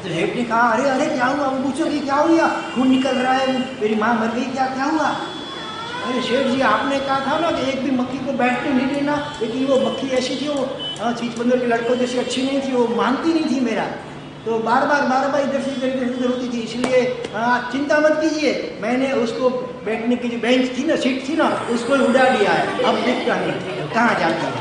तो सेठ ने कहा अरे क्या हुआ बाबूचक, ये क्या हुआ, खून निकल रहा है, मेरी माँ मर गई, क्या हुआ? अरे सेठ जी आपने कहा था ना कि एक भी मक्खी को बैठने नहीं देना, लेकिन वो मक्खी ऐसी थी, वो चीज बंदर के लड़कों जैसी अच्छी नहीं थी, वो मानती नहीं थी मेरा, तो बार बार इधर से इधर होती थी, इसलिए आप चिंता मत कीजिए, मैंने उसको बैठने की जो बेंच थी ना, सीट थी ना, उसको उड़ा दिया है, अब दिखता नहीं कहाँ जाती है।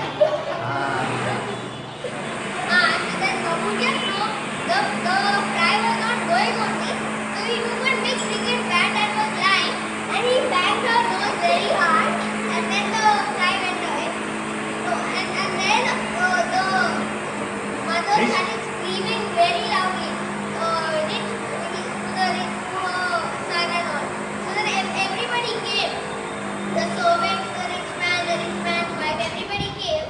The servants, the rich man's wife, everybody came.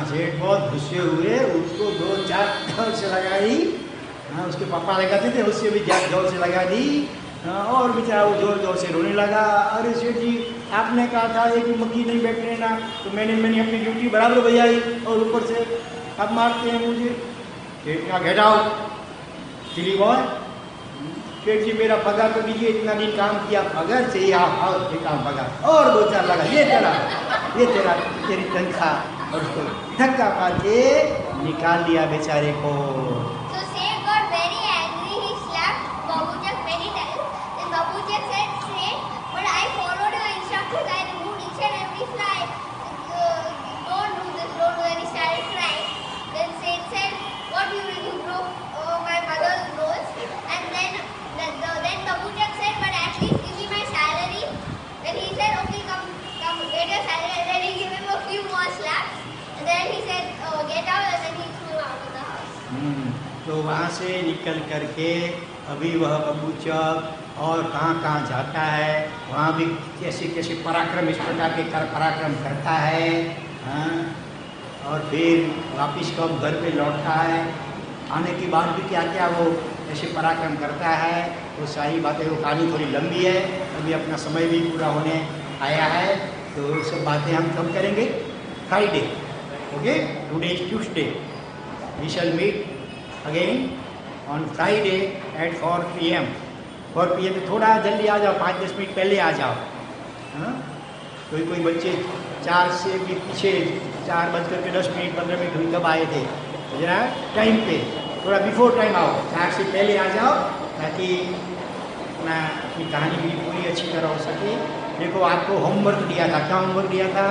हाँ सेठ बहुत गुस्से हुए, उसको 2-4 जोर से लगाई। हाँ उसके पापा लगाते थे, उससे भी जोर से लगा दी। और बेचारा वो जोर जोर से रोने लगा। अरे सेठ जी आपने कहा था एक भी मक्खी नहीं बैठने ना, तो मैंने अपनी ड्यूटी बराबर बजाई और ऊपर से अब मारते हैं मुझे। सेठ का गेट आउट चिली बॉय। सेठ जी मेरा पगार तो दीजिए, इतना दिन काम किया, पगार चाहिए। आओ काम पगार और 2-4 लगा, ये तेरा तेरी तनख्वाह। और उसको धक्का मार के निकाल दिया बेचारे को। So Seth got very angry. He slapped Babuchak many times. Then Babuchak said, "Seth, but I followed your instructions. I removed each and every fly. Don't do this. Don't do." And he started crying. Then Seth said, "What you did? You broke my mother's nose." And then Babuchak said, "But at least give me my salary." Then he said, "Okay, come get your salary." And then he gave him a few more slaps. And then he said, "Get out." And then he threw him out of the house. तो वहाँ से निकल करके अभी वह बबूचक और कहाँ जाता है, वहाँ भी कैसे कैसे पराक्रम, इस प्रकार के पराक्रम करता है। हाँ और फिर वापिस कब घर पे लौटता है, आने के बाद भी क्या क्या वो ऐसे पराक्रम करता है, वो सारी बातें, वो कहानी थोड़ी लंबी है, अभी अपना समय भी पूरा होने आया है। तो सब बातें हम कब करेंगे? Friday. Okay, today is Tuesday, we shall meet again on Friday at 4 PM। 4 PM में थोड़ा जल्दी आ जाओ, 5-10 मिनट पहले आ जाओ। हाँ कोई बच्चे 4 से भी पीछे 4:10 15 मिनट कब आए थे, जरा टाइम पे थोड़ा बिफोर टाइम आओ, 4 से पहले आ जाओ, ताकि अपनी कहानी भी पूरी अच्छी तरह हो सके। देखो आपको होमवर्क दिया था, क्या होमवर्क दिया था?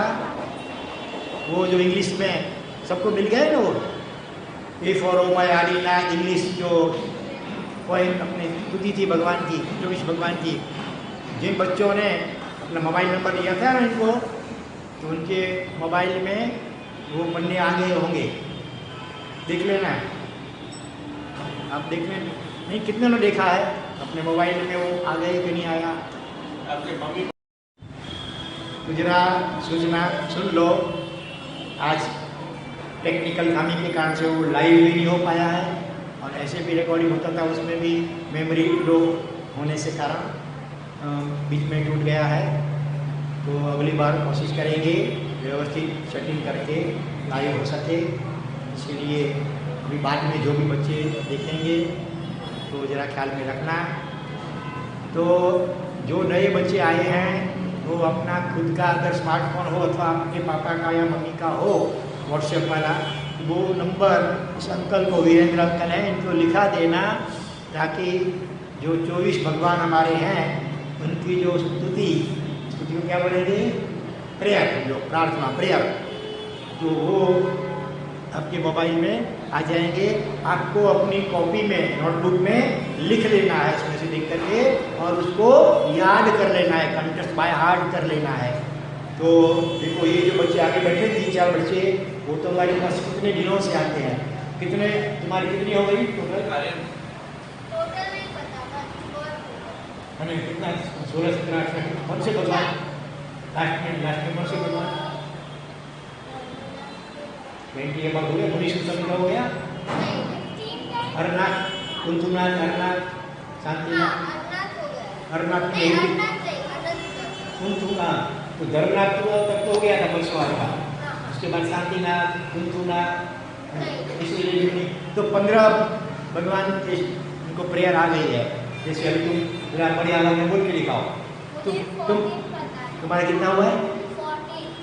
वो जो इंग्लिश में सबको मिल गया ना, वो ए फॉर ओ माई आरीना इंग्लिश जो पोएम अपने खुदी थी भगवान की, जोगिश भगवान की। जिन बच्चों ने अपना मोबाइल नंबर दिया था ना इनको, तो उनके मोबाइल में वो पन्ने आ गए होंगे, देख लेना। आप देख लें, नहीं कितने ने देखा है अपने मोबाइल में वो आ गए कि नहीं आया? आपके मम्मी तो जरा सुन लो। आज टेक्निकल खामी के कारण से वो लाइव भी नहीं हो पाया है, और ऐसे भी रिकॉर्डिंग होता था, उसमें भी मेमोरी लो होने से कारण बीच में टूट गया है। तो अगली बार कोशिश करेंगे व्यवस्थित सेटिंग करके लाइव हो सके। इसीलिए अभी बाद में जो भी बच्चे देखेंगे तो ज़रा ख्याल में रखना। तो जो नए बच्चे आए हैं वो अपना खुद का अगर स्मार्टफोन हो अथवा अपने पापा का या मम्मी का हो व्हाट्सएप वाला, वो नंबर इस अंकल को, वीरेंद्र अंकल हैं, इनको लिखा देना, ताकि जो 24 भगवान हमारे हैं उनकी जो स्तुति को क्या बोलेंगे, प्रेयर, जो प्रार्थना प्रेयर, तो वो आपके मोबाइल में आ जाएंगे। आपको अपनी कॉपी में, नोटबुक में लिख लेना है, इसमें से लिख करके, और उसको याद कर लेना है, कंटेस्ट बाय हार्ट कर लेना है। तो देखो ये जो बच्चे आगे बैठे 3-4 बच्चे, वो तो हमारे पास कितने दिनों से आते हैं। कितने तुम्हारी कितनी हो गई टोटल? टोटल नहीं पता, हमें कितना 16-17 18 कौन से भगवान लास्ट में कौन से भगवान? 20 अब हो गया, मुनीष सभी का हो गया। हरनाथ, कुंतुनाथ, हरनाथ, शांतिनाथ, हरनाथ कुंतुनाथ, तो धर्मनाथ तक तो हो गया था परसों का। उसके बाद शांतिनाथ, कुंतुनाथ, इसलिए तो 15 भगवान के उनको प्रेयर आ गई है। जैसे अभी तुम जरा बड़ी आवाज में बोल के दिखाओ। तुम्हारा कितना हुआ है?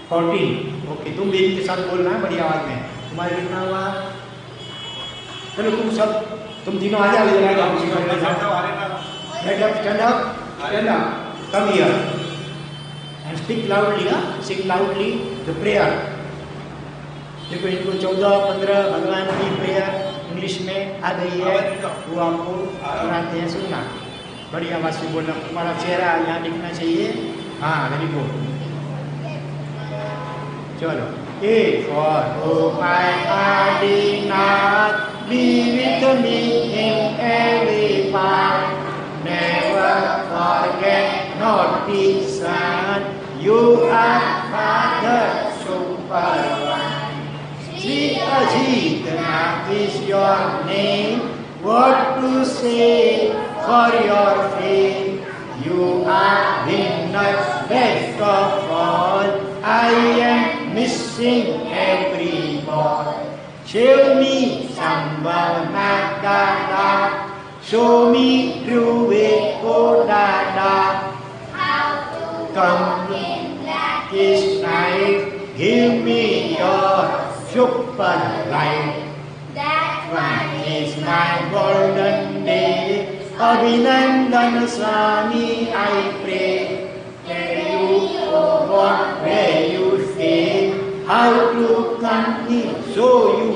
14। ओके, तुम भी इनके साथ बोलना है बड़ी आवाज में। तुम्हारा कितना हुआ? चलो तुम तीनों आ जाओ। stand up, come here and speak loudly, sing loudly the prayer। देखो इनको 14-15 भगवान की प्रेयर इंग्लिश में आ गई है, वो आपको सुनाते हैं, सुनना बड़ी आवाज से बोलना। तुम्हारा चेहरा यहाँ दिखना चाहिए। हाँ वेरी गुड, चलो। A for oh my Adinath, be with me in every part, never forget naughty son, you are Father Super One. Sri Ajitana is your name. What to say for your fame? You are winner, best of all. I am missing every ball. Show me Sambhavanagada. Show me true way, oh Dada. How to Come in black this night, give me your super light. that One is my golden day. Abhinandan Swami, I pray. Tell you what, where you stay, how to come in, show you.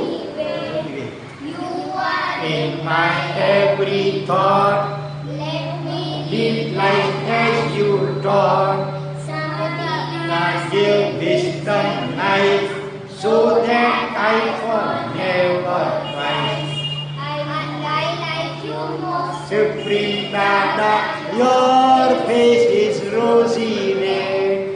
you are In my every thought, let me live life as you taught. God give wisdom life, so that I fall never twice. I like you most. Supreme Dada, your face is rosy red.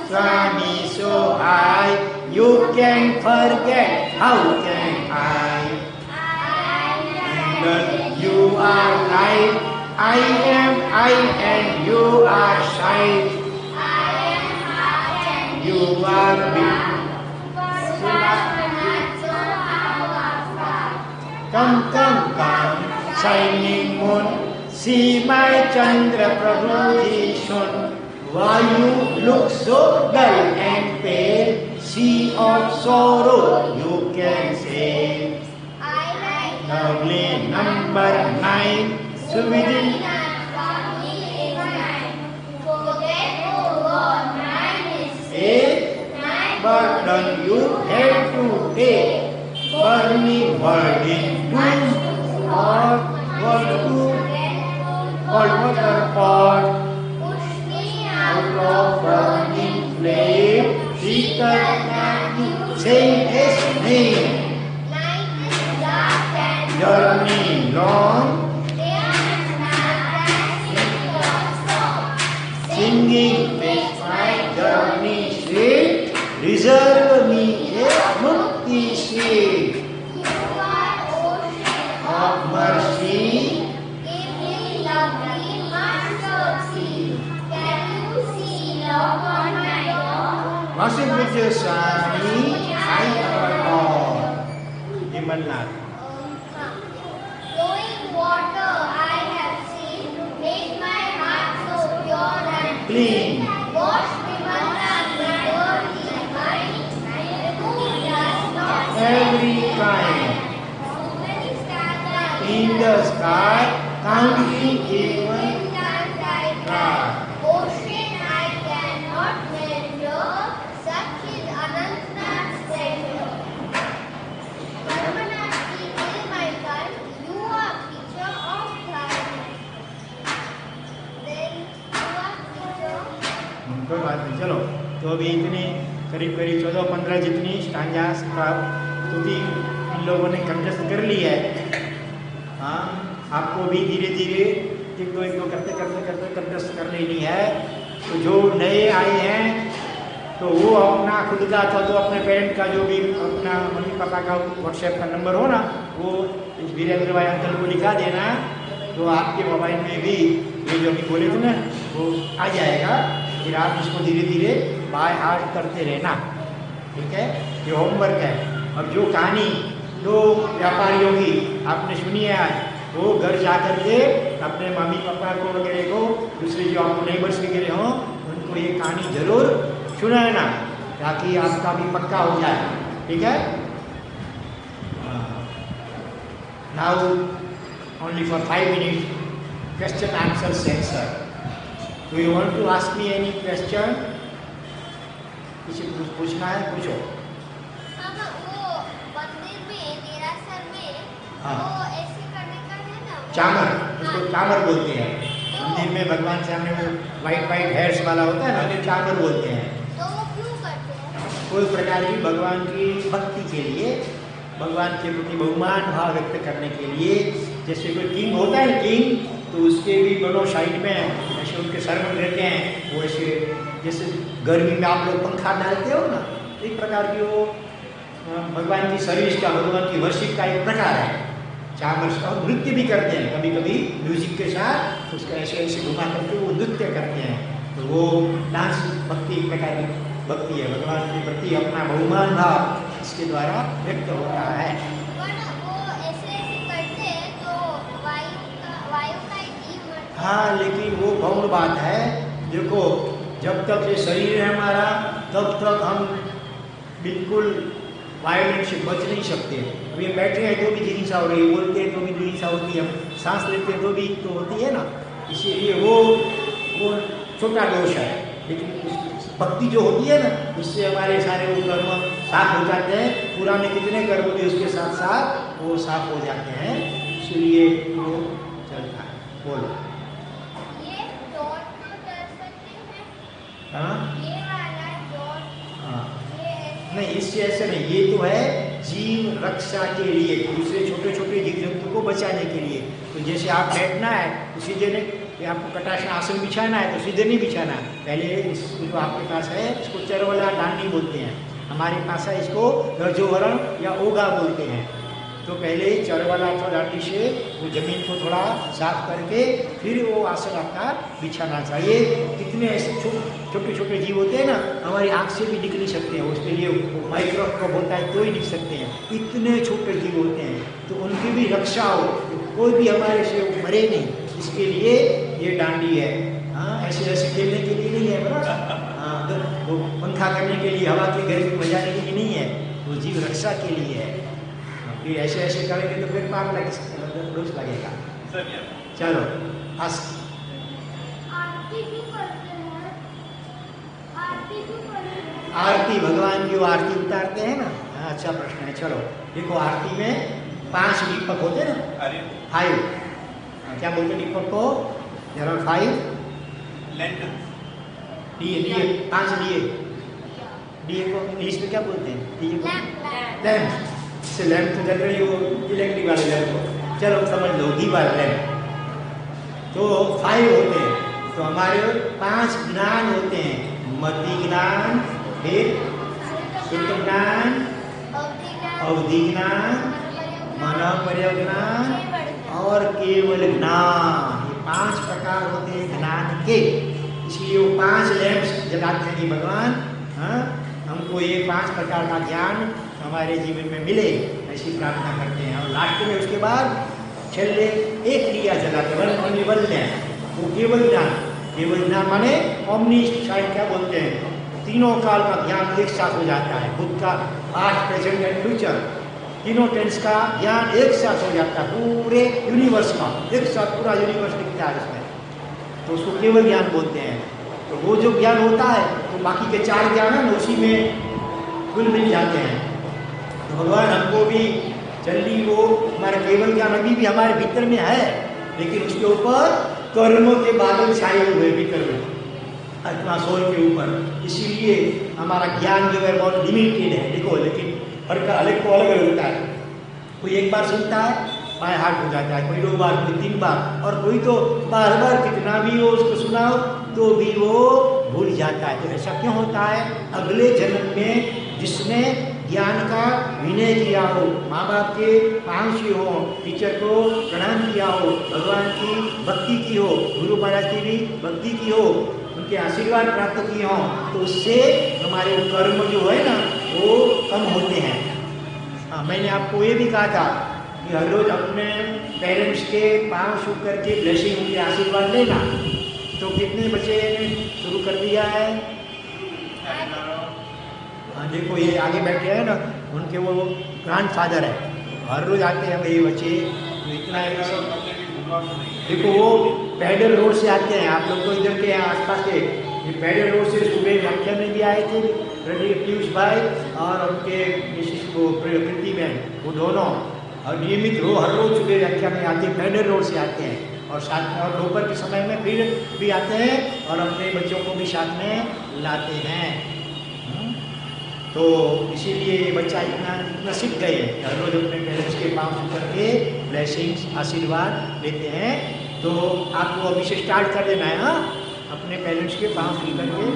Swami so high, you can forget, how can I? But you are light, I am I and you are sight. You are big. Come, come, come, shining moon, see my Chandra Prabhuji. Why you look so dull and pale? Sea of sorrow, you can say. Lovely number 9, so within burden you have to take. Burning world in two or water pot. Out of burning flame, Sita say his name. Journey long, singing makes my journey sweet. Reserve me a mukti seat of mercy. Worship with your Swami, I adore. Himalnath. Flowing water I have seen, make my heart so pure and Clean. wash Vimalnath dirty mind. Who does not Every kind. so many stars In the sky, counting even God. Ocean I cannot measure, such is Anantnath's treasure. Parmanath is my God, you are picture of God. Then you are picture. कोई बात नहीं, चलो तो अभी इतनी करीब करीब 14-15 जितनी स्टांजास का स्तुति इन लोगों ने कंठस्थ कर ली है। हाँ, आपको भी धीरे धीरे एक दो करते करते कंठस्थ कर लेनी है। तो जो नए आए हैं तो वो अपना खुद का अथवा तो अपने पेरेंट का जो भी अपना मम्मी पापा का व्हाट्सएप का नंबर हो ना, वो इस वीरेंद्र भाई अंकल को लिखा देना। तो आपके मोबाइल में भी ये जो भी बोले थे ना वो आ जाएगा। फिर आप इसको धीरे धीरे बाय हार्ट करते रहना, ठीक है। ये होमवर्क है। अब जो कहानी दो व्यापारियों की आपने सुनी है आज, वो घर जा करके अपने मम्मी पापा को वगैरह को, दूसरे जो आपको नेबर्स वगैरह हों, उनको ये कहानी जरूर सुनाना ताकि आपका भी पक्का हो जाए, ठीक है। Now only for 5 minutes question answer session. Do you want to ask me any question? किसी को कुछ पूछना है, पूछो। वो मंदिर में देरासर में हाँ। वो ऐसे करने का है ना, चामर, उसको चामर बोलते हैं। मंदिर में भगवान सामने वो वाइट हेयर्स वाला होता है ना, उन्हें चामर बोलते हैं। तो वो क्यों करते हैं? कोई प्रकार की भगवान की भक्ति के लिए, भगवान के प्रति बहुमान भाव व्यक्त करने के लिए। जैसे कोई किंग होता है ना, किंग, तो उसके भी दोनों साइड में ऐसे उनके सर्वंट रहते हैं। वो ऐसे जैसे गर्मी में आप लोग पंखा डालते हो ना, एक प्रकार की वो भगवान की सर्विस का, भगवान की वर्शिप का एक प्रकार है। चामर और नृत्य भी करते हैं कभी कभी म्यूजिक के साथ, उसका ऐसे ऐसे घुमा करके वो नृत्य करते हैं। तो वो डांस भक्ति एक प्रकार की भक्ति है, भगवान के प्रति अपना बहुमान भाव इसके द्वारा व्यक्त होता है। वो ऐसे ऐसे करते हैं तो वायु का एक जीव मरता है। हाँ, लेकिन वो गौण बात है। देखो, जब तक ये शरीर है हमारा, तब तक हम बिल्कुल वायलेंस से बच नहीं सकते। अभी हम बैठे हैं तो भी जिज्ञासा हो रही है, बोलते हैं तो भी जिज्ञासा होती है, हम सांस लेते हैं तो भी तो होती है ना। इसीलिए वो छोटा दोष है। लेकिन भक्ति जो होती है ना, उससे हमारे सारे वो कर्म साफ हो जाते हैं। पुराने कितने कर्म होते हैं उसके साथ साथ वो साफ हो जाते हैं, इसलिए वो चलता है। बोलो। ये डॉट को कर सकते हैं, हाँ ये वाला डॉट, हाँ, ये ऐसे नहीं, इससे ऐसे नहीं। ये तो है जीव रक्षा के लिए, दूसरे छोटे छोटे जीव जंतु को बचाने के लिए। तो जैसे आप बैठना है तो सीधे नहीं, कि आपको कटाश आसन बिछाना है तो सीधे नहीं बिछाना। पहले इसको आपके पास है, इसको चरवाला डांडी बोलते हैं, हमारे पास है इसको रजोवरण या ओगा बोलते हैं। तो पहले चरवाला अथवा डांडी से वो जमीन को थोड़ा साफ करके फिर वो आसन अपना बिछाना चाहिए। कितने ऐसे छोटे छोटे जीव होते हैं ना, हमारी आँख से भी दिख नहीं सकते हैं, उसके लिए माइक्रोस्कोप होता है तो ही दिख सकते हैं। इतने छोटे जीव होते हैं, तो उनकी भी रक्षा हो, कोई भी हमारे से मरे नहीं, इसके लिए ये डांडी है। हाँ, ऐसे ऐसे खेलने के लिए नहीं है बस। हाँ, वो पंखा करने के लिए, हवा के घर बजाने के लिए नहीं है, वो जीव रक्षा के लिए है। फिर ऐसे ऐसे करेंगे तो फिर पाप दोष लगेगा। चलो, आरती क्यों करते हैं? आरती क्यों करते हैं? आरती, भगवान की वो आरती उतारते हैं ना। हाँ, अच्छा प्रश्न है। चलो देखो, आरती में 5 दीपक होते हैं ना, 5। क्या बोलते हैं दीपक को? देयर आर 5 दिए, 5 दिए। दिए को इंग्लिश में क्या बोलते हैं? दिए को लैम्प। से लैम्प तो जल रही हो, इलेक्ट्रिक वाले लैम्प को चलो समझ लो, घी वाला लैम्प। तो 5 होते हैं। तो हमारे 5 ज्ञान होते हैं, मति ज्ञान, फिर शुद्ध ज्ञान, अवधि ज्ञान, मन पर्यज्ञान और केवल ज्ञान। ये 5 प्रकार होते हैं ज्ञान के। इसलिए वो 5 लैंप्स जलाते हैं कि भगवान, हाँ, हमको ये 5 प्रकार का ज्ञान हमारे जीवन में मिले, ऐसी प्रार्थना करते हैं। और लास्ट में उसके बाद छेल्ले एक दिया जलाते हैं, वो केवल ज्ञान। केवल ज्ञान माने ओमनी साइड क्या बोलते हैं, तीनों काल का ज्ञान एक साथ हो जाता है। बुद्ध का पास्ट, प्रेजेंट एंड फ्यूचर, तीनों टेंस का ज्ञान एक साथ हो जाता है। पूरे यूनिवर्स का एक साथ पूरा यूनिवर्स दिखता है इसमें, तो उसको केवल ज्ञान बोलते हैं। तो वो जो ज्ञान होता है, तो बाकी के 4 ज्ञान है ना, उसी में घुल मिल जाते हैं। तो भगवान हमको भी जल्दी वो हमारा केवल ज्ञान अभी भी हमारे भीतर में है, लेकिन उसके ऊपर कर्मों के बादल छाए हुए भीतर में, आत्मा सोल के ऊपर। इसीलिए हमारा ज्ञान जो है बहुत लिमिटेड है। देखो, लेकिन हर का अलग को अलग अलग होता है। कोई एक बार सुनता है, बाय हार्ट हो जाता है, कोई 2 बार, कोई 3 बार, और कोई तो बार बार कितना भी हो उसको सुनाओ तो भी वो भूल जाता है। तो ऐसा क्यों होता है? अगले जन्म में जिसने ज्ञान का विनय किया हो, माँ बाप के पांव हो, टीचर को प्रणाम किया हो, भगवान की भक्ति की हो, गुरु महाराज की भी भक्ति की हो, उनके आशीर्वाद प्राप्त किए हों, तो उससे हमारे कर्म जो है ना वो कम होते हैं। हाँ, मैंने आपको ये भी कहा था कि हर रोज अपने पेरेंट्स के पांव छू करके ब्लेसिंग, उनके आशीर्वाद लेना। तो कितने बच्चे ने शुरू कर दिया है? हाँ, देखो ये आगे बैठे हैं ना, उनके वो ग्रैंडफादर है, हर रोज आते हैं ये बच्चे। इतना देखो, वो पैडल रोड से आते हैं, आप लोग तो इधर के आसपास के, ये पैडल रोड से सुबह व्याख्यान में भी आए थे पीयूष भाई और उनके मिसेस को प्रीति बहन, वो दोनों और नियमित हर रोज सुबह व्याख्यान में आते हैं, पैडल रोड से आते हैं। और साथ में और दोपहर के समय में फिर भी आते हैं और अपने बच्चों को भी साथ में लाते हैं। तो इसीलिए ये बच्चा इतना सीख गए हैं, हर रोज अपने पेरेंट्स के पाँव छू करके ब्लेसिंग्स, आशीर्वाद लेते हैं। तो आपको अभी से स्टार्ट कर देना है। हाँ, अपने पेरेंट्स के पाँव छू करके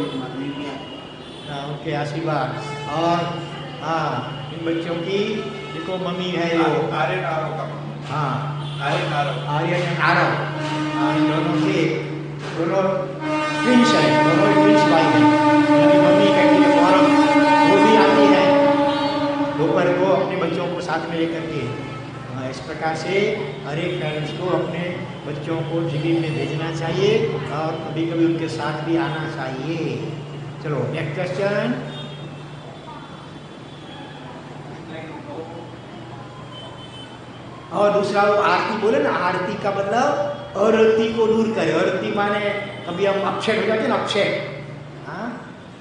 उनके आशीर्वाद और हाँ, इन बच्चों की देखो मम्मी है वो आर्यन आरव का हाँ आर्यन आरव आर्यन एंड आरव, इन दोनों के दोनों ट्विंस हैं, दोनों ट्विंस भाई हैं। उनकी मम्मी कहती है गौरव, वो भी आती है दोपहर को अपने बच्चों को साथ में लेकर के। इस प्रकार से हर एक पेरेंट्स को अपने बच्चों को शिविर में भेजना चाहिए और कभी कभी उनके साथ भी आना चाहिए। चलो नेक्स्ट क्वेश्चन। और दूसरा वो आरती बोले ना, आरती का मतलब अरती को दूर करे। अरती माने कभी हम अपसेट हो जाते हैं ना, अपसेट, हाँ,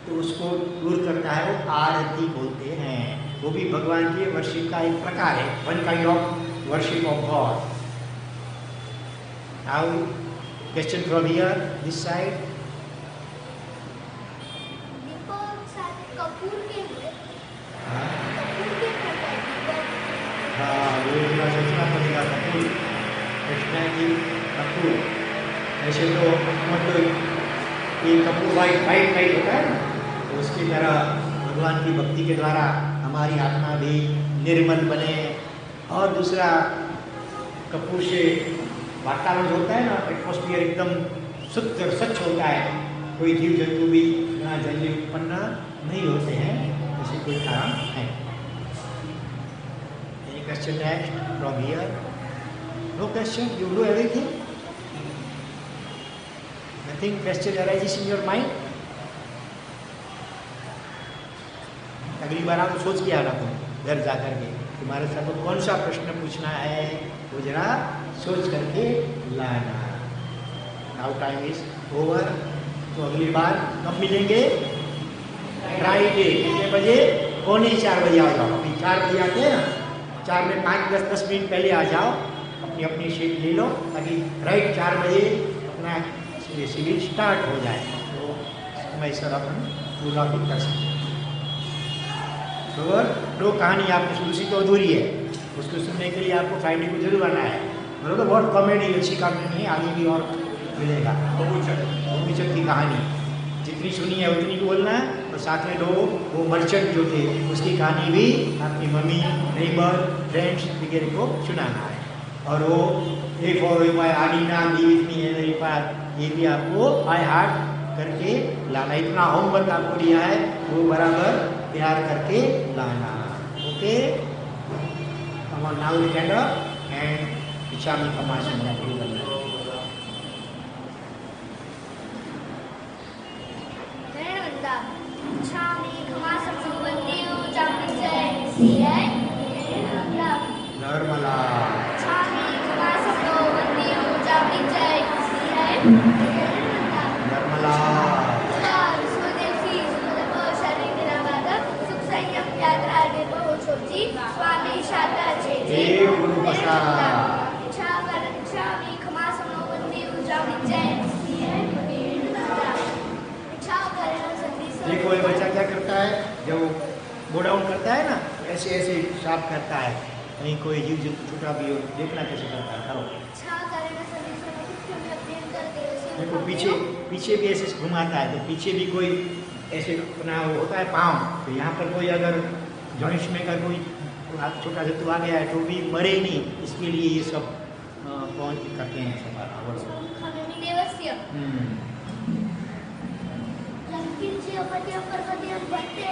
तो उसको दूर करता है वो आरती बोलते हैं। वो भी भगवान के वर्शिप का एक प्रकार है, one kind of worship of God. Now question from here this side. Deepak शायद कपूर के हुए। हाँ कपूर के करता है दीपक। हाँ, वो थोड़ा सोचना पड़ेगा। कपूर, कृष्णा जी कपूर। ऐसे तो मतलब ये कपूर वाइट वाइट होता है ना, तो उसकी तरह भगवान की भक्ति के द्वारा हमारी आत्मा भी निर्मल बने। और दूसरा कपूर से वातावरण होता है ना, एटमॉस्फेयर एकदम शुद्ध और स्वच्छ होता है। कोई जीव जंतु भी यहाँ जल्दी उत्पन्न नहीं होते हैं, ऐसे कोई कारण है। Any question next from here? No question? You do everything? Nothing question arises in your mind? अगली बार आप सोच के आना, तुम घर जा करके तुम्हारे साथ कौन सा प्रश्न पूछना है वो जरा सोच करके लाना। Now time is over. तो अगली बार कब मिलेंगे? फ्राइडे कितने बजे? 3:45 बजे आ जाओ। अभी 4 बजे आते हैं ना, 4 में 5-10 मिनट पहले आ जाओ, अपनी अपनी सीट ले लो ताकि राइट 4 बजे अपना शिविर स्टार्ट हो जाए, तो समय सर अपन पूरा भी कर सकते। तो दो कहानी आपने शुरू से तो अधूरी है, उसको सुनने के लिए आपको फ्राइडे को जरूर आना है। बराबर, बहुत कॉमेडी अच्छी कहानी है, आगे भी और मिलेगा। बबूचक की कहानी जितनी सुनी है उतनी बोलना है, और साथ में वो मर्चेंट जो थे उसकी कहानी भी आपकी मम्मी, नेबर, फ्रेंड्स वगैरह को सुनाना है। और वो ए फॉर माय आनीना be with me every part, ये भी आपको बाय हार्ट करके लाना। इतना होमवर्क आपको दिया है वो बराबर प्यार करके लाना। Okay, come on now stand up and इच्छामि कमासना शुरू करना। नर्मला नर्मला स्वामी शाता देव गुरु प्रसाद। देखो ये बच्चा क्या करता है, जब वो गो डाउन करता है ना, ऐसे ऐसे साफ करता है, कहीं कोई जीव जंतु छूटा भी हो, देखना कैसे करता है। करो देखो, पीछे भी ऐसे घुमाता है, तो पीछे भी कोई ऐसे अपना होता है पाँव, तो यहाँ पर कोई अगर जॉइंट्स में का कोई छोटा जंतु आ गया है तो भी मरे नहीं, इसके लिए ये सब कौन करते हैं सब लंकिन से अपने पर्वतीय बनते